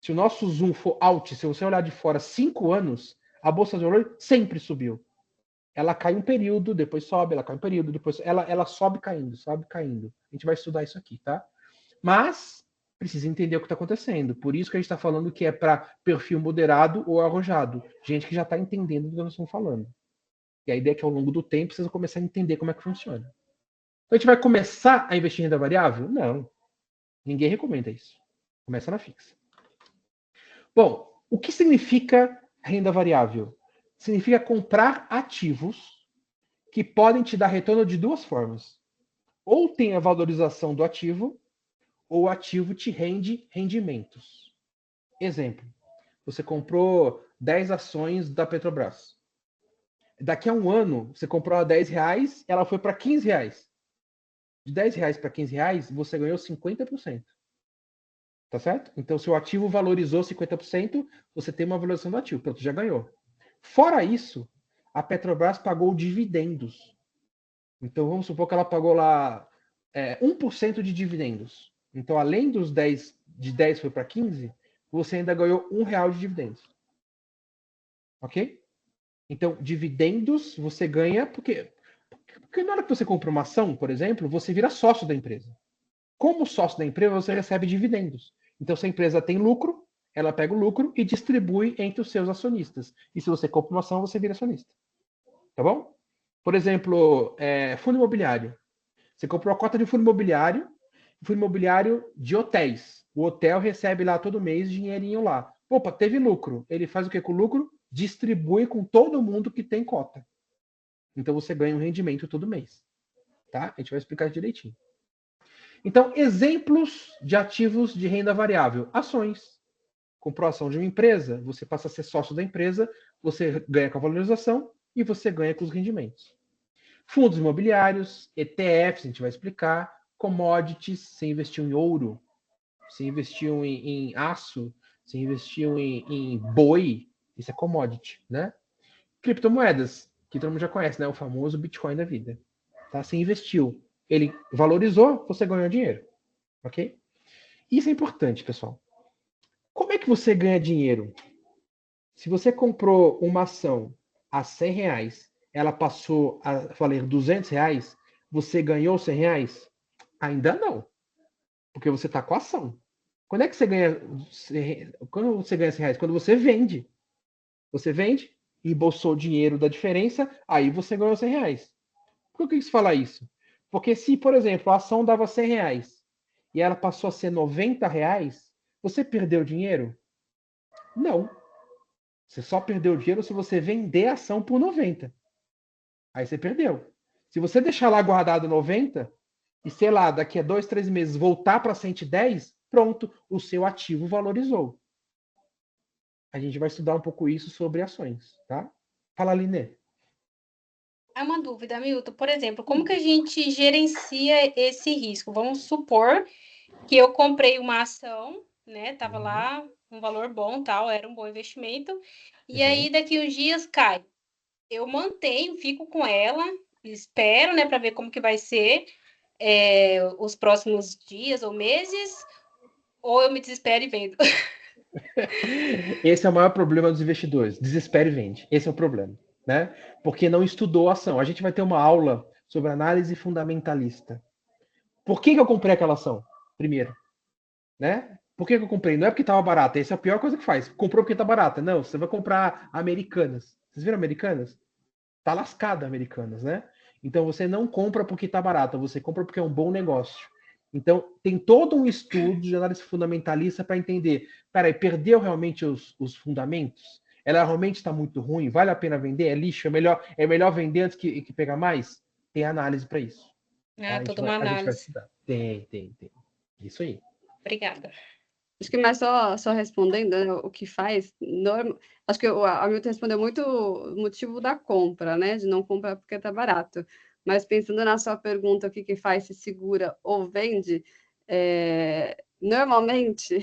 Se o nosso zoom for out, se você olhar de fora 5 anos, a Bolsa de Valores sempre subiu. Ela cai um período, depois sobe, ela cai um período, depois ela sobe caindo. A gente vai estudar isso aqui, tá? Mas precisa entender o que está acontecendo. Por isso que a gente está falando que é para perfil moderado ou arrojado. Gente que já está entendendo do que nós estamos falando. E a ideia é que ao longo do tempo vocês vão começar a entender como é que funciona. Então a gente vai começar a investir em renda variável? Não. Ninguém recomenda isso. Começa na fixa. Bom, o que significa renda variável? Significa comprar ativos que podem te dar retorno de duas formas. Ou tem a valorização do ativo, ou o ativo te rende rendimentos. Exemplo, você comprou 10 ações da Petrobras. Daqui a um ano, você comprou a R$10, ela foi para R$15. De R$10 para R$15, você ganhou 50%. Tá certo? Então, se o ativo valorizou 50%, você tem uma valorização do ativo. Pronto, já ganhou. Fora isso, a Petrobras pagou dividendos. Então, vamos supor que ela pagou lá 1% de dividendos. Então, além dos 10, de 10 foi para 15, você ainda ganhou R$1 de dividendos. Ok? Então, dividendos você ganha porque na hora que você compra uma ação, por exemplo, você vira sócio da empresa. Como sócio da empresa, você recebe dividendos. Então, se a empresa tem lucro, ela pega o lucro e distribui entre os seus acionistas. E se você compra uma ação, você vira acionista. Tá bom? Por exemplo, fundo imobiliário. Você comprou a cota de fundo imobiliário de hotéis. O hotel recebe lá todo mês dinheirinho lá. Opa, teve lucro. Ele faz o que com o lucro? Distribui com todo mundo que tem cota. Então você ganha um rendimento todo mês. Tá? A gente vai explicar direitinho. Então, exemplos de ativos de renda variável. Ações. Comprou a ação de uma empresa, você passa a ser sócio da empresa, você ganha com a valorização e você ganha com os rendimentos. Fundos imobiliários, ETFs, a gente vai explicar. Commodities, você investiu em ouro, você investiu em aço, você investiu em boi, isso é commodity, né? Criptomoedas, que todo mundo já conhece, né? O famoso Bitcoin da vida. Tá? Você investiu, ele valorizou, você ganhou dinheiro. Ok? Isso é importante, pessoal. Como é que você ganha dinheiro? Se você comprou uma ação a R$100, ela passou a valer R$200, você ganhou R$100? Ainda não. Porque você está com a ação. Quando é que você ganha? Quando você ganha R$100? Quando você vende. Você vende, embolsou o dinheiro da diferença, aí você ganhou R$100. Por que você fala isso? Porque se, por exemplo, a ação dava R$100 e ela passou a ser R$90, você perdeu dinheiro? Não. Você só perdeu dinheiro se você vender a ação por 90. Aí você perdeu. Se você deixar lá guardado 90 e, sei lá, daqui a 2, 3 meses voltar para 110, pronto, o seu ativo valorizou. A gente vai estudar um pouco isso sobre ações, tá? Fala, Linê. É uma dúvida, Milton. Por exemplo, como que a gente gerencia esse risco? Vamos supor que eu comprei uma ação, né? Tava lá um valor bom, tal, era um bom investimento. E aí, daqui uns dias cai. Eu mantenho, fico com ela, espero, né, para ver como que vai ser os próximos dias ou meses, ou eu me desespero e vendo. Esse é o maior problema dos investidores. Desespera e vende. Esse é o problema, né? Porque não estudou a ação. A gente vai ter uma aula sobre análise fundamentalista. Por que eu comprei aquela ação? Primeiro, né? Por que eu comprei? Não é porque estava barata. Essa é a pior coisa que faz. Comprou porque está barata. Não, você vai comprar Americanas. Vocês viram Americanas? Tá lascada Americanas, né? Então você não compra porque está barata. Você compra porque é um bom negócio. Então, tem todo um estudo de análise fundamentalista para entender, peraí, perdeu realmente os fundamentos? Ela realmente está muito ruim? Vale a pena vender? É lixo? É melhor vender antes que pegar mais? Tem análise para isso. Toda uma análise. A gente vai estudar. Tem. Isso aí. Obrigada. Acho que mais só respondendo, né, o que faz. Acho que a Milton respondeu muito o motivo da compra, né? De não comprar porque está barato. Mas pensando na sua pergunta, o que faz, se segura ou vende, normalmente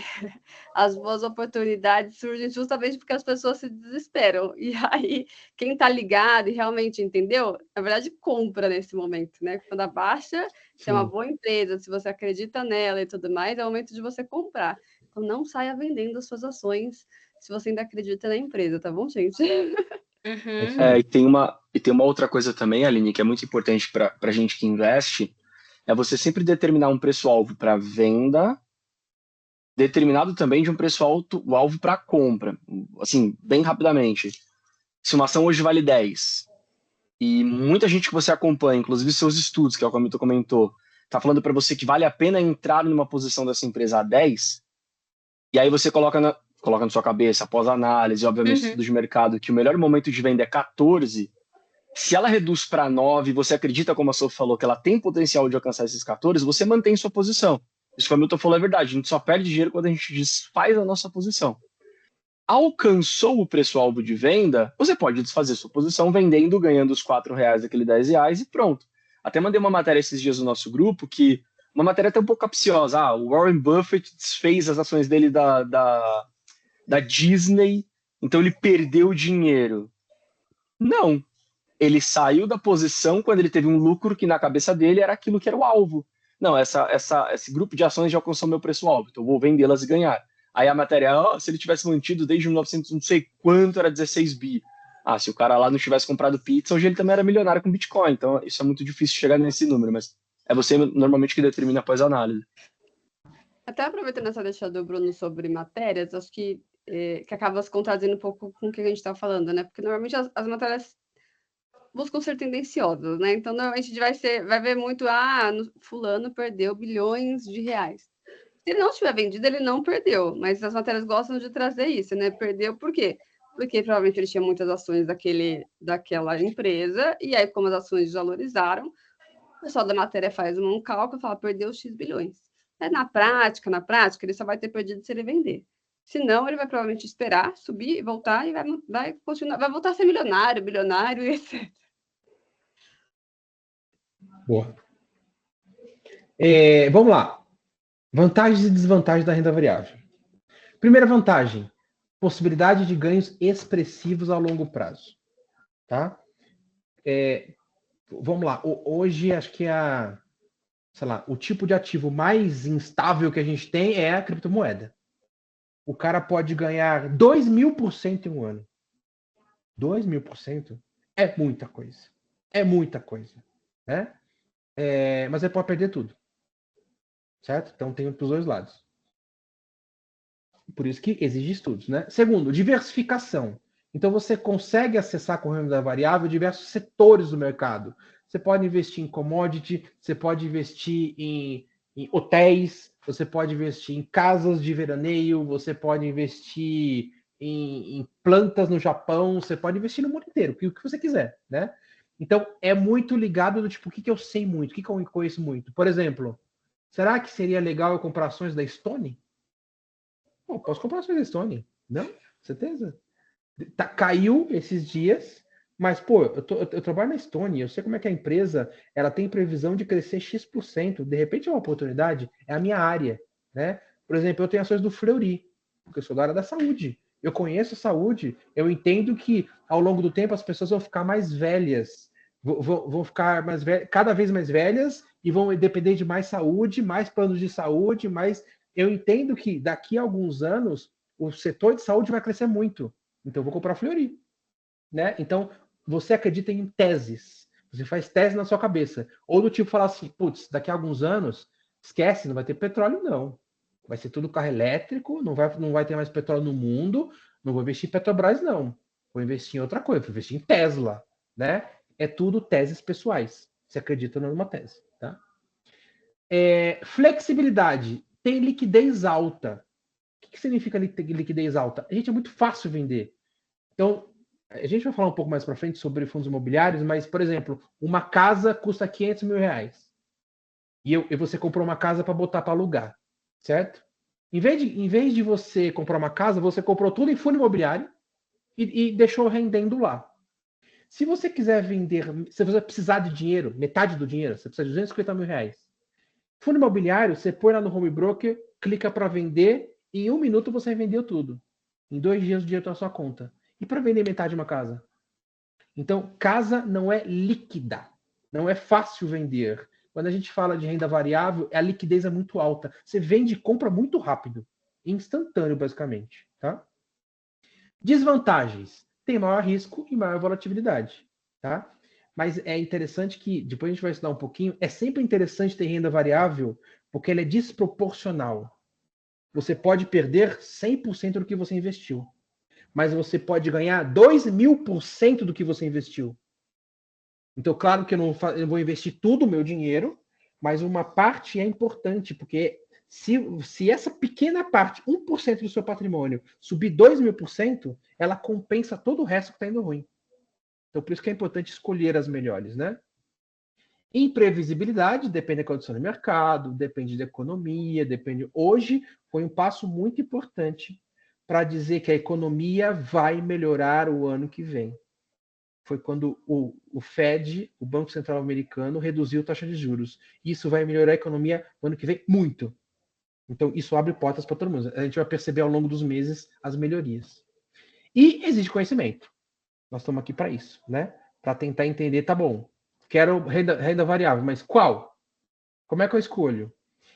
as boas oportunidades surgem justamente porque as pessoas se desesperam. E aí, quem está ligado e realmente entendeu, na verdade, compra nesse momento, né? Quando abaixa, se é uma boa empresa, se você acredita nela e tudo mais, é o momento de você comprar. Então, não saia vendendo as suas ações se você ainda acredita na empresa, tá bom, gente? E tem uma outra coisa também, Aline, que é muito importante para a gente que investe, é você sempre determinar um preço-alvo para venda, determinado também de um preço-alvo para compra. Assim, bem rapidamente. Se uma ação hoje vale 10, e muita gente que você acompanha, inclusive seus estudos, que é o que o Milton comentou, está falando para você que vale a pena entrar numa posição dessa empresa a 10, e aí você coloca na sua cabeça, após análise, obviamente, estudo de mercado, que o melhor momento de venda é 14, se ela reduz para 9, você acredita, como a Sophie falou, que ela tem potencial de alcançar esses 14, você mantém sua posição. Isso que o Milton falou é verdade, a gente só perde dinheiro quando a gente desfaz a nossa posição. Alcançou o preço-alvo de venda, você pode desfazer sua posição vendendo, ganhando os R$4 daquele R$10 e pronto. Até mandei uma matéria esses dias no nosso grupo, que uma matéria até um pouco capciosa. O Warren Buffett desfez as ações dele da Disney, então ele perdeu dinheiro. Não. Ele saiu da posição quando ele teve um lucro que na cabeça dele era aquilo que era o alvo. Não, esse grupo de ações já alcançou meu preço-alvo, então eu vou vendê-las e ganhar. Aí a matéria, se ele tivesse mantido desde 1900, não sei quanto, era 16 bi. Se o cara lá não tivesse comprado pizza, hoje ele também era milionário com Bitcoin. Então isso é muito difícil chegar nesse número, mas é você normalmente que determina após a análise. Até aproveitando essa deixa do Bruno sobre matérias, acho que acaba se contradizendo um pouco com o que a gente está falando, né? Porque normalmente as matérias buscam ser tendenciosas, né? Então, normalmente a gente vai ver muito, fulano perdeu bilhões de reais. Se ele não tiver vendido, ele não perdeu, mas as matérias gostam de trazer isso, né? Perdeu por quê? Porque provavelmente ele tinha muitas ações daquela empresa, e aí, como as ações desvalorizaram, o pessoal da matéria faz um cálculo e fala, perdeu X bilhões. Na prática, ele só vai ter perdido se ele vender. Senão, ele vai provavelmente esperar, subir, voltar, e vai continuar, vai voltar a ser milionário, bilionário, etc. Boa. Vamos lá. Vantagens e desvantagens da renda variável. Primeira vantagem, possibilidade de ganhos expressivos a longo prazo. tá? Vamos lá, hoje acho que o tipo de ativo mais instável que a gente tem é a criptomoeda. O cara pode ganhar 2.000% em um ano. 2.000% é muita coisa. É muita coisa, né? Mas ele pode perder tudo. Certo? Então tem para os dois lados. Por isso que exige estudos, né? Segundo, diversificação. Então você consegue acessar com renda variável diversos setores do mercado. Você pode investir em commodity, você pode investir em hotéis, você pode investir em casas de veraneio, você pode investir em plantas no Japão, você pode investir no mundo inteiro, o que você quiser, né? Então é muito ligado do tipo, o que eu sei muito, o que eu conheço muito. Por exemplo, será que seria legal eu comprar ações da Stone? Pô, posso comprar ações da Stone? Não? Certeza? Caiu esses dias, mas, pô, eu trabalho na Stone, eu sei como é que a empresa ela tem previsão de crescer X%. De repente é uma oportunidade, é a minha área, né? Por exemplo, eu tenho ações do Fleury, porque eu sou da área da saúde. Eu conheço a saúde, eu entendo que ao longo do tempo as pessoas vão ficar mais velhas, vão ficar cada vez mais velhas e vão depender de mais saúde, mais planos de saúde, mais... Eu entendo que daqui a alguns anos o setor de saúde vai crescer muito. Então eu vou comprar Fleury, né? Então você acredita em teses. Você faz tese na sua cabeça. Ou do tipo falar assim, putz, daqui a alguns anos, esquece, não vai ter petróleo não. Vai ser tudo carro elétrico, não vai ter mais petróleo no mundo, não vou investir em Petrobras não. Vou investir em outra coisa, vou investir em Tesla, né? É tudo teses pessoais. Você acredita numa tese, tá? Flexibilidade. Tem liquidez alta. O que significa liquidez alta? A gente é muito fácil vender. Então, a gente vai falar um pouco mais para frente sobre fundos imobiliários, mas, por exemplo, uma casa custa 500 mil reais. E você comprou uma casa para botar para alugar, certo? Em vez de você comprar uma casa, você comprou tudo em fundo imobiliário e deixou rendendo lá. Se você quiser vender, se você precisar de dinheiro, metade do dinheiro, você precisa de 250 mil reais. Fundo imobiliário, você põe lá no home broker, clica para vender, e em 1 minuto você vendeu tudo. Em 2 dias o dinheiro está na sua conta. E para vender metade de uma casa? Então, casa não é líquida. Não é fácil vender. Quando a gente fala de renda variável, a liquidez é muito alta. Você vende e compra muito rápido. Instantâneo, basicamente. Tá? Desvantagens. Tem maior risco e maior volatilidade. Tá? Mas é interessante que, depois a gente vai estudar um pouquinho, é sempre interessante ter renda variável, porque ela é desproporcional. Você pode perder 100% do que você investiu, mas você pode ganhar 2.000% do que você investiu. Então, claro que eu não vou investir tudo o meu dinheiro, mas uma parte é importante, porque se essa pequena parte, 1% do seu patrimônio, subir 2.000%, ela compensa todo o resto que está indo ruim. Então, por isso que é importante escolher as melhores, né? Imprevisibilidade, depende da condição do mercado, depende da economia, depende... Hoje foi um passo muito importante para dizer que a economia vai melhorar o ano que vem. Foi quando o Fed, o Banco Central Americano, reduziu a taxa de juros. Isso vai melhorar a economia no ano que vem muito. Então, isso abre portas para todo mundo. A gente vai perceber ao longo dos meses as melhorias. E exige conhecimento. Nós estamos aqui para isso, né? Para tentar entender, tá bom, quero renda variável, mas qual? Como é que eu escolho?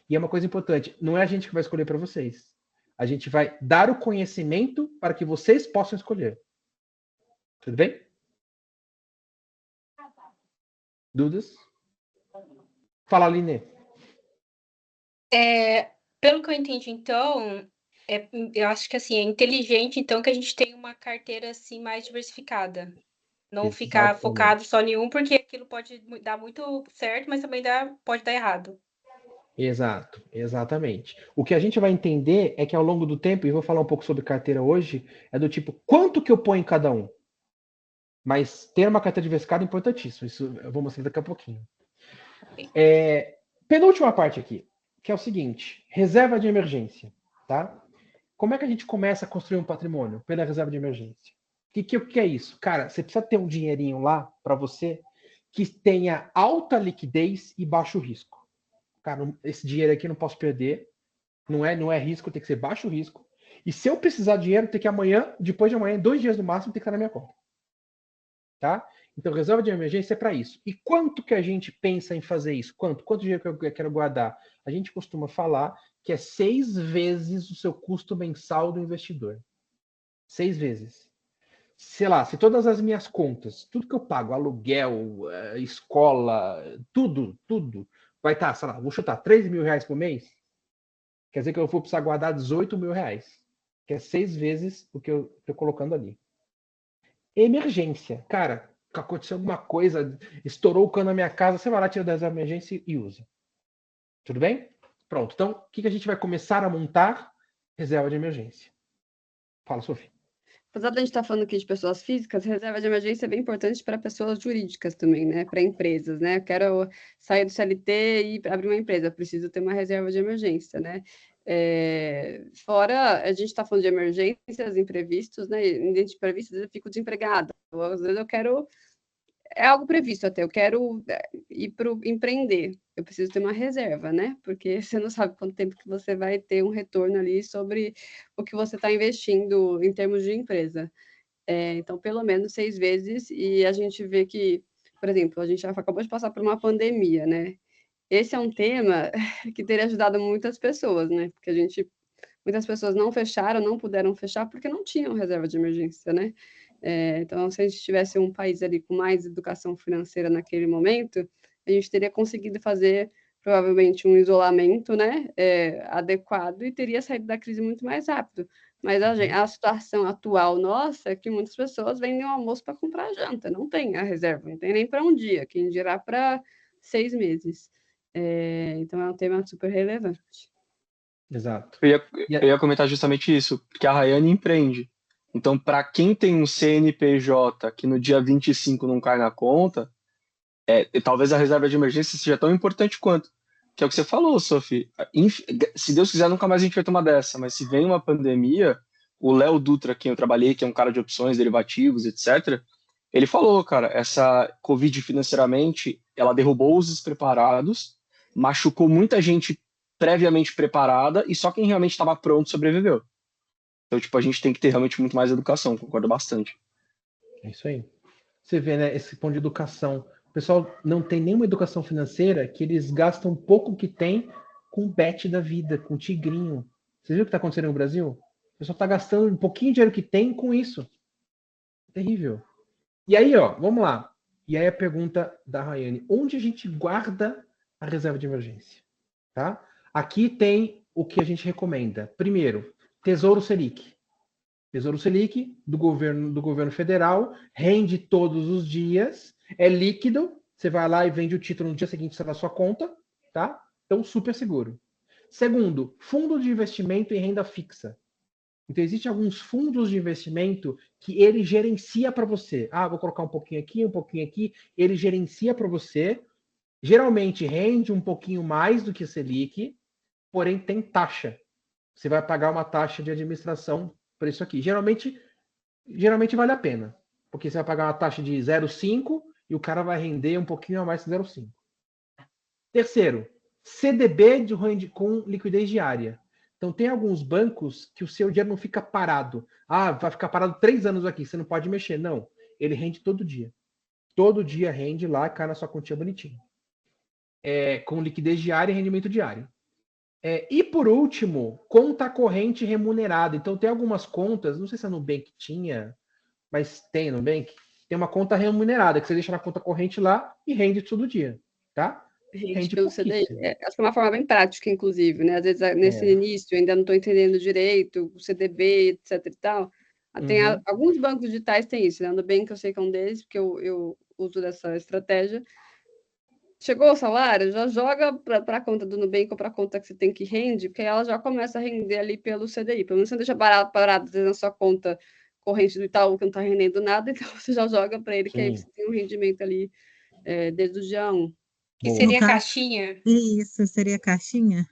E é uma coisa importante, não é a gente que vai escolher para vocês. A gente vai dar o conhecimento para que vocês possam escolher. Tudo bem? Dúvidas? Fala, Aline. Pelo que eu entendi, então, eu acho que assim, é inteligente, então, que a gente tenha uma carteira assim mais diversificada. Não ficar focado só em um, porque aquilo pode dar muito certo, mas também pode dar errado. Exato, exatamente. O que a gente vai entender é que ao longo do tempo, e vou falar um pouco sobre carteira hoje, é do tipo, quanto que eu ponho em cada um? Mas ter uma carteira diversificada é importantíssimo. Isso eu vou mostrar daqui a pouquinho. Penúltima parte aqui, que é o seguinte, reserva de emergência, tá? Como é que a gente começa a construir um patrimônio? Pela reserva de emergência. O que é isso? Cara, você precisa ter um dinheirinho lá para você que tenha alta liquidez e baixo risco. Cara, esse dinheiro aqui eu não posso perder. Não é risco, tem que ser baixo risco. E se eu precisar de dinheiro, tem que amanhã, depois de amanhã, 2 dias no máximo, tem que estar na minha conta. tá? Então, reserva de emergência é para isso. E quanto que a gente pensa em fazer isso? Quanto dinheiro que eu quero guardar? A gente costuma falar que é 6 vezes o seu custo mensal do investidor. 6 vezes. Sei lá, se todas as minhas contas, tudo que eu pago, aluguel, escola, tudo, vai estar, sei lá, vou chutar, 3 mil reais por mês, quer dizer que eu vou precisar guardar 18 mil reais, que é 6 vezes o que eu estou colocando ali. Emergência. Cara, aconteceu alguma coisa, estourou o cano na minha casa, você vai lá, tira da emergência e usa. Tudo bem? Pronto. Então, o que a gente vai começar a montar? Reserva de emergência. Fala, Sofia. Apesar de a gente estar falando aqui de pessoas físicas, reserva de emergência é bem importante para pessoas jurídicas também, né? Para empresas, né? Eu quero sair do CLT e abrir uma empresa, preciso ter uma reserva de emergência, né? Fora, a gente está falando de emergências, imprevistos, né? Imprevistos, eu fico desempregada. Às vezes eu quero... É algo previsto até, eu quero ir para empreender. Eu preciso ter uma reserva, né? Porque você não sabe quanto tempo que você vai ter um retorno ali sobre o que você está investindo em termos de empresa. Então, pelo menos 6 vezes, e a gente vê que, por exemplo, a gente já acabou de passar por uma pandemia, né? Esse é um tema que teria ajudado muitas pessoas, né? Porque muitas pessoas não fecharam, não puderam fechar porque não tinham reserva de emergência, né? Então, se a gente tivesse um país ali com mais educação financeira naquele momento, a gente teria conseguido fazer provavelmente um isolamento, né, adequado e teria saído da crise muito mais rápido. Mas a situação atual nossa é que muitas pessoas vendem o almoço para comprar janta, não tem a reserva, não tem nem para um dia, quem dirá para 6 meses. Então, é um tema super relevante. Exato. Eu ia comentar justamente isso, porque a Rayane empreende. Então, para quem tem um CNPJ que no dia 25 não cai na conta, talvez a reserva de emergência seja tão importante quanto. Que é o que você falou, Sophie. Se Deus quiser, nunca mais a gente vai tomar dessa. Mas se vem uma pandemia, o Léo Dutra, quem eu trabalhei, que é um cara de opções, derivativos, etc., ele falou, cara, essa Covid financeiramente, ela derrubou os despreparados, machucou muita gente previamente preparada e só quem realmente estava pronto sobreviveu. Então, tipo, a gente tem que ter realmente muito mais educação, concordo bastante. É isso aí. Você vê, né, esse ponto de educação. O pessoal não tem nenhuma educação financeira, que eles gastam um pouco que tem com o bet da vida, com o tigrinho. Você viu o que está acontecendo no Brasil? O pessoal está gastando um pouquinho de dinheiro que tem com isso. Terrível. E aí, ó, vamos lá. E aí a pergunta da Rayane. Onde a gente guarda a reserva de emergência? Tá? Aqui tem o que a gente recomenda. Primeiro, Tesouro Selic. Tesouro Selic do governo federal, rende todos os dias, é líquido, você vai lá e vende o título no dia seguinte, está na sua conta, tá? Então, super seguro. Segundo, fundo de investimento em renda fixa. Então, existem alguns fundos de investimento que ele gerencia para você. Ah, vou colocar um pouquinho aqui, ele gerencia para você. Geralmente rende um pouquinho mais do que a Selic, porém tem taxa. Você vai pagar uma taxa de administração por isso aqui. Geralmente vale a pena, porque você vai pagar uma taxa de 0,5 e o cara vai render um pouquinho a mais que 0,5. Terceiro, CDB com liquidez diária. Então, tem alguns bancos que o seu dinheiro não fica parado. Ah, vai ficar parado 3 anos aqui, você não pode mexer. Não, ele rende todo dia. Todo dia rende lá, cai na sua continha bonitinho. Com liquidez diária e rendimento diário. E por último, conta corrente remunerada. Então, tem algumas contas, não sei se a Nubank tinha, mas tem Nubank, tem uma conta remunerada, que você deixa na conta corrente lá e rende todo dia, tá? Rende pelo CDI. Acho que é uma forma bem prática, inclusive, né? Às vezes, nesse início, eu ainda não estou entendendo direito, o CDB, etc e tal. Tem alguns bancos digitais têm isso, né? No Nubank eu sei que é um deles, porque eu uso dessa estratégia. Chegou o salário, já joga para a conta do Nubank ou para a conta que você tem que rende, porque ela já começa a render ali pelo CDI. Pelo menos você não deixa parado na sua conta corrente do Itaú, que não está rendendo nada, então você já joga para ele, que aí você tem um rendimento ali desde o dia 1. Que seria a caixinha? Isso, seria a caixinha?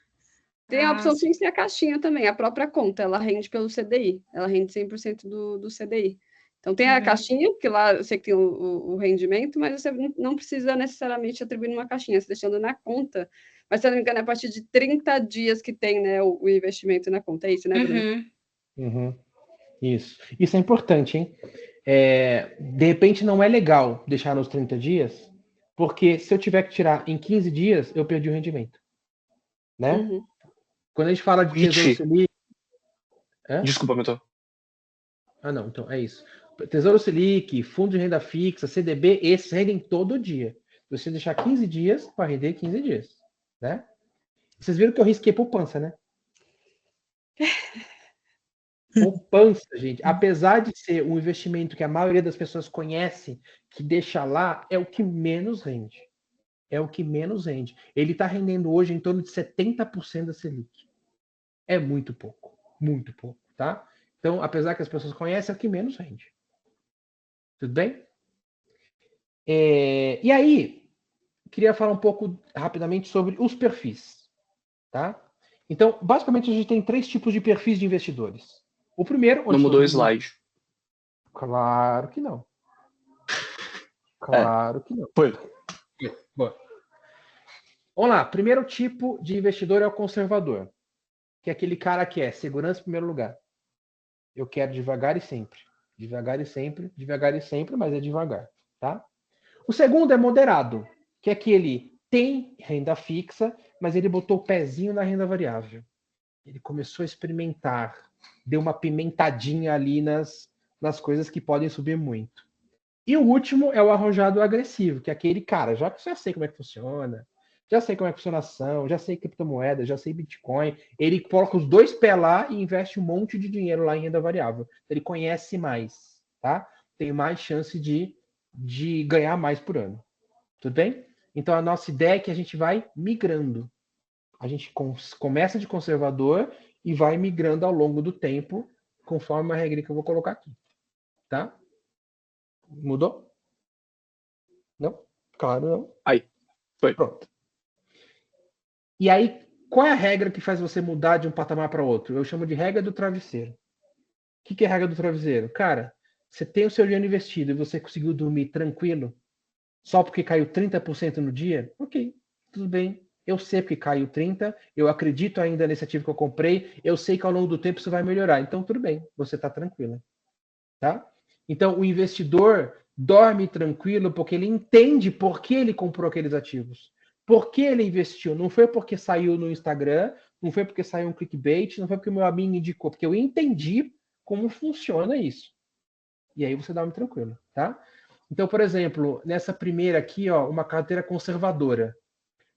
Tem a opção sem ser a caixinha também, a própria conta, ela rende pelo CDI, ela rende 100% do CDI. Então, tem a caixinha, que lá eu sei que tem o rendimento, mas você não precisa necessariamente atribuir numa caixinha, você deixando na conta. Mas, se eu não me engano, é a partir de 30 dias que tem, né, o investimento na conta. É isso, né, Bruno? Isso é importante, hein? De repente não é legal deixar nos 30 dias, porque se eu tiver que tirar em 15 dias, eu perdi o rendimento. Né? Uhum. Quando a gente fala de Tesouro Selic... Desculpa, Milton. Não, então é isso. Tesouro Selic, fundo de renda fixa, CDB, esses rendem todo dia. Você deixar 15 dias para render 15 dias. Né? Vocês viram que eu risquei poupança, né? Poupança, gente, apesar de ser um investimento que a maioria das pessoas conhece, que deixa lá, é o que menos rende. É o que menos rende. Ele está rendendo hoje em torno de 70% da Selic. É muito pouco, tá? Então, apesar que as pessoas conhecem, é o que menos rende. Tudo bem? E aí, queria falar um pouco rapidamente sobre os perfis, tá? Então, basicamente, a gente tem 3 tipos de perfis de investidores. O primeiro... Não mudou o slide. Claro que não. Claro que não. Foi. Boa. Vamos lá. Primeiro tipo de investidor é o conservador, que é aquele cara que é segurança em primeiro lugar. Eu quero devagar e sempre. Devagar e sempre, devagar e sempre, mas é devagar, tá? O segundo é moderado, que é aquele tem renda fixa, mas ele botou o pezinho na renda variável. Ele começou a experimentar, deu uma pimentadinha ali nas coisas que podem subir muito. E o último é o arrojado agressivo, que é aquele cara, já sei como é que funciona, já sei como é que funciona a ação, já sei criptomoeda, já sei Bitcoin. Ele coloca os 2 pés lá e investe um monte de dinheiro lá em renda variável. Ele conhece mais, tá? Tem mais chance de ganhar mais por ano. Tudo bem? Então a nossa ideia é que a gente vai migrando. A gente começa de conservador e vai migrando ao longo do tempo, conforme a regra que eu vou colocar aqui. Tá? Mudou? Não? Claro, não. Aí. Foi. Pronto. E aí, qual é a regra que faz você mudar de um patamar para outro? Eu chamo de regra do travesseiro. O que é regra do travesseiro? Cara, você tem o seu dinheiro investido e você conseguiu dormir tranquilo só porque caiu 30% no dia? Ok, tudo bem. Eu sei porque caiu 30%, eu acredito ainda nesse ativo que eu comprei, eu sei que ao longo do tempo isso vai melhorar. Então, tudo bem, você está tranquilo. Tá? Então, o investidor dorme tranquilo porque ele entende por que ele comprou aqueles ativos. Por que ele investiu? Não foi porque saiu no Instagram, não foi porque saiu um clickbait, não foi porque meu amigo indicou, porque eu entendi como funciona isso. E aí você dorme tranquilo, tá? Então, por exemplo, nessa primeira aqui, ó, uma carteira conservadora.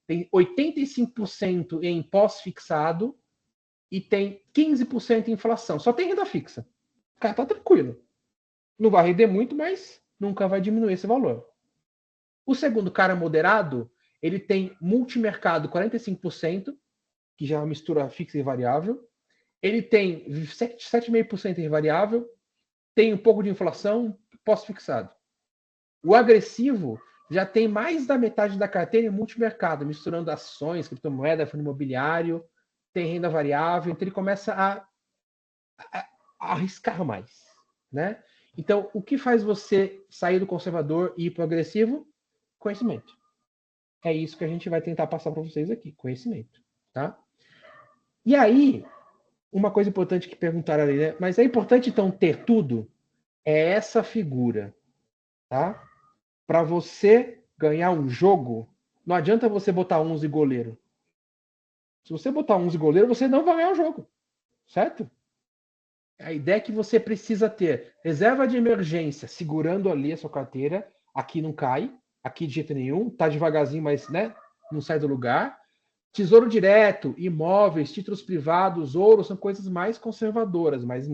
Tem 85% em pós-fixado e tem 15% em inflação. Só tem renda fixa. O cara tá tranquilo. Não vai render muito, mas nunca vai diminuir esse valor. O segundo cara moderado, ele tem multimercado 45%, que já mistura fixa e variável. Ele tem 7,5% em variável, tem um pouco de inflação, pós-fixado. O agressivo já tem mais da metade da carteira em multimercado, misturando ações, criptomoeda, fundo imobiliário, tem renda variável, então ele começa a arriscar mais, né? Então, o que faz você sair do conservador e ir para o agressivo? Conhecimento. É isso que a gente vai tentar passar para vocês aqui, conhecimento, tá? E aí, uma coisa importante que perguntaram ali, né? Mas é importante, então, ter tudo? É essa figura, tá? Para você ganhar um jogo, não adianta você botar 11 goleiro. Se você botar 11 goleiro, você não vai ganhar o jogo, certo? A ideia é que você precisa ter reserva de emergência segurando ali a sua carteira. Aqui não cai, aqui de jeito nenhum, tá devagarzinho, mas né, não sai do lugar. Tesouro direto, imóveis, títulos privados, ouro são coisas mais conservadoras, mas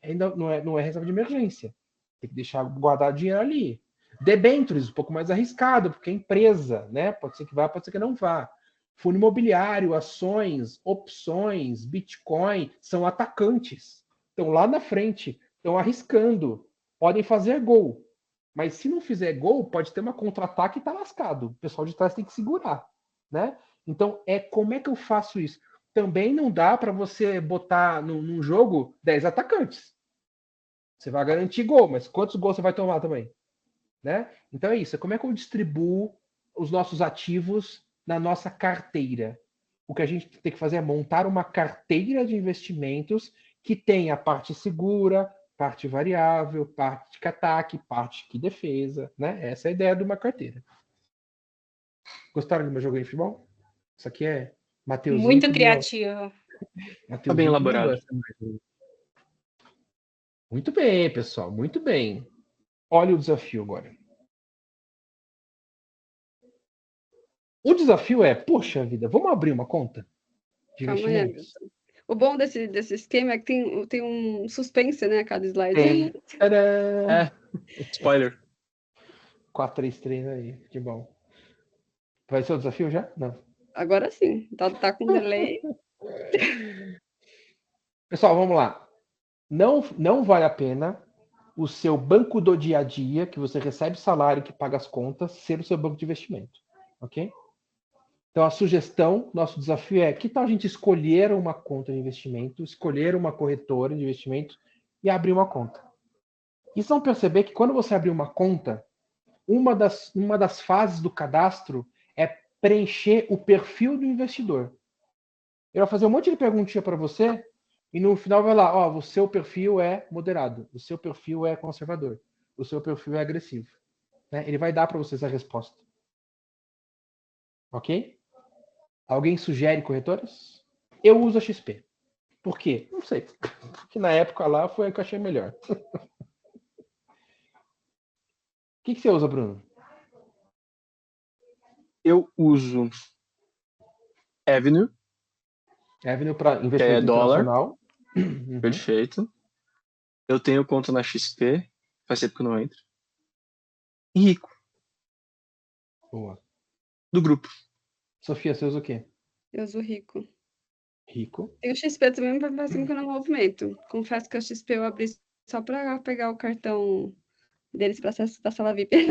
ainda não é reserva de emergência. Tem que deixar guardar dinheiro ali. Debêntures, um pouco mais arriscado, porque é empresa, né? Pode ser que vá, pode ser que não vá. Fundo imobiliário, ações, opções, Bitcoin são atacantes. Estão lá na frente, estão arriscando, podem fazer gol. Mas se não fizer gol, pode ter uma contra-ataque e tá lascado. O pessoal de trás tem que segurar, né? Então, como é que eu faço isso? Também não dá para você botar num jogo 10 atacantes. Você vai garantir gol, mas quantos gols você vai tomar também? Né? Então é isso. Como é que eu distribuo os nossos ativos na nossa carteira? O que a gente tem que fazer é montar uma carteira de investimentos que tenha a parte segura, parte variável, parte que ataque, parte que defesa, né? Essa é a ideia de uma carteira. Gostaram do meu jogo de futebol? Isso aqui é Matheus Muito criativo. Tá bem elaborado. Muito bem, pessoal, muito bem. Olha o desafio agora. O desafio é, poxa vida, vamos abrir uma conta de investimentos? O bom desse esquema é que tem um suspense, né, a cada slide. Tem. Tadã! Spoiler. 4-3-3 aí, que bom. Vai ser o desafio já? Não. Agora sim, tá com delay. Pessoal, vamos lá. Não vale a pena o seu banco do dia a dia, que você recebe salário, que paga as contas, ser o seu banco de investimento. Ok? Então, a sugestão, nosso desafio é, que tal a gente escolher uma conta de investimento, escolher uma corretora de investimento e abrir uma conta? E vocês vão perceber que quando você abrir uma conta, uma das fases do cadastro é preencher o perfil do investidor. Ele vai fazer um monte de perguntinha para você e no final vai lá, ó, o seu perfil é moderado, o seu perfil é conservador, o seu perfil é agressivo. Né? Ele vai dar para vocês a resposta. Ok? Alguém sugere corretoras? Eu uso a XP. Por quê? Não sei. Porque na época lá foi a que eu achei melhor. O que você usa, Bruno? Eu uso Avenue. Avenue para investimento internacional. Uhum. Perfeito. Eu tenho conta na XP. Faz tempo que eu não entro. E Rico. Boa. Do grupo. Sofia, você usa o quê? Eu uso Rico. Rico. E o XP também faz tempo que eu não movimento. Confesso que o XP eu abri só para pegar o cartão deles para acesso da sala VIP.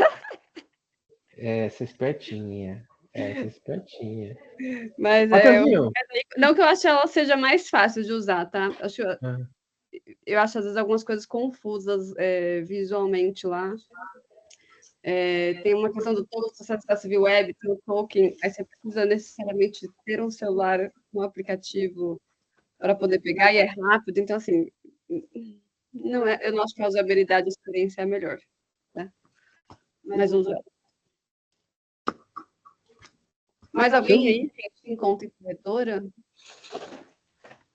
Essa é espertinha. Essa é espertinha. Mas não que eu ache ela seja mais fácil de usar, tá? Eu acho às vezes algumas coisas confusas visualmente lá. Tem uma questão do token, se você acessa via web, tem o token, aí você precisa necessariamente ter um celular com um aplicativo para poder pegar, e é rápido, então assim, eu não acho que a usabilidade e a experiência é a melhor. Né? Mas uso ela. Mas alguém aí tem conta em corretora?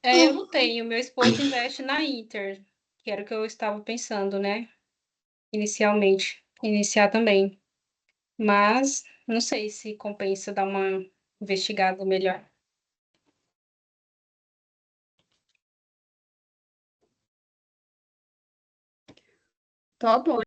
Eu não tenho. Meu esposo investe na Inter, que era o que eu estava pensando, né? Inicialmente. Iniciar também. Mas não sei se compensa dar uma investigada melhor. Tá bom.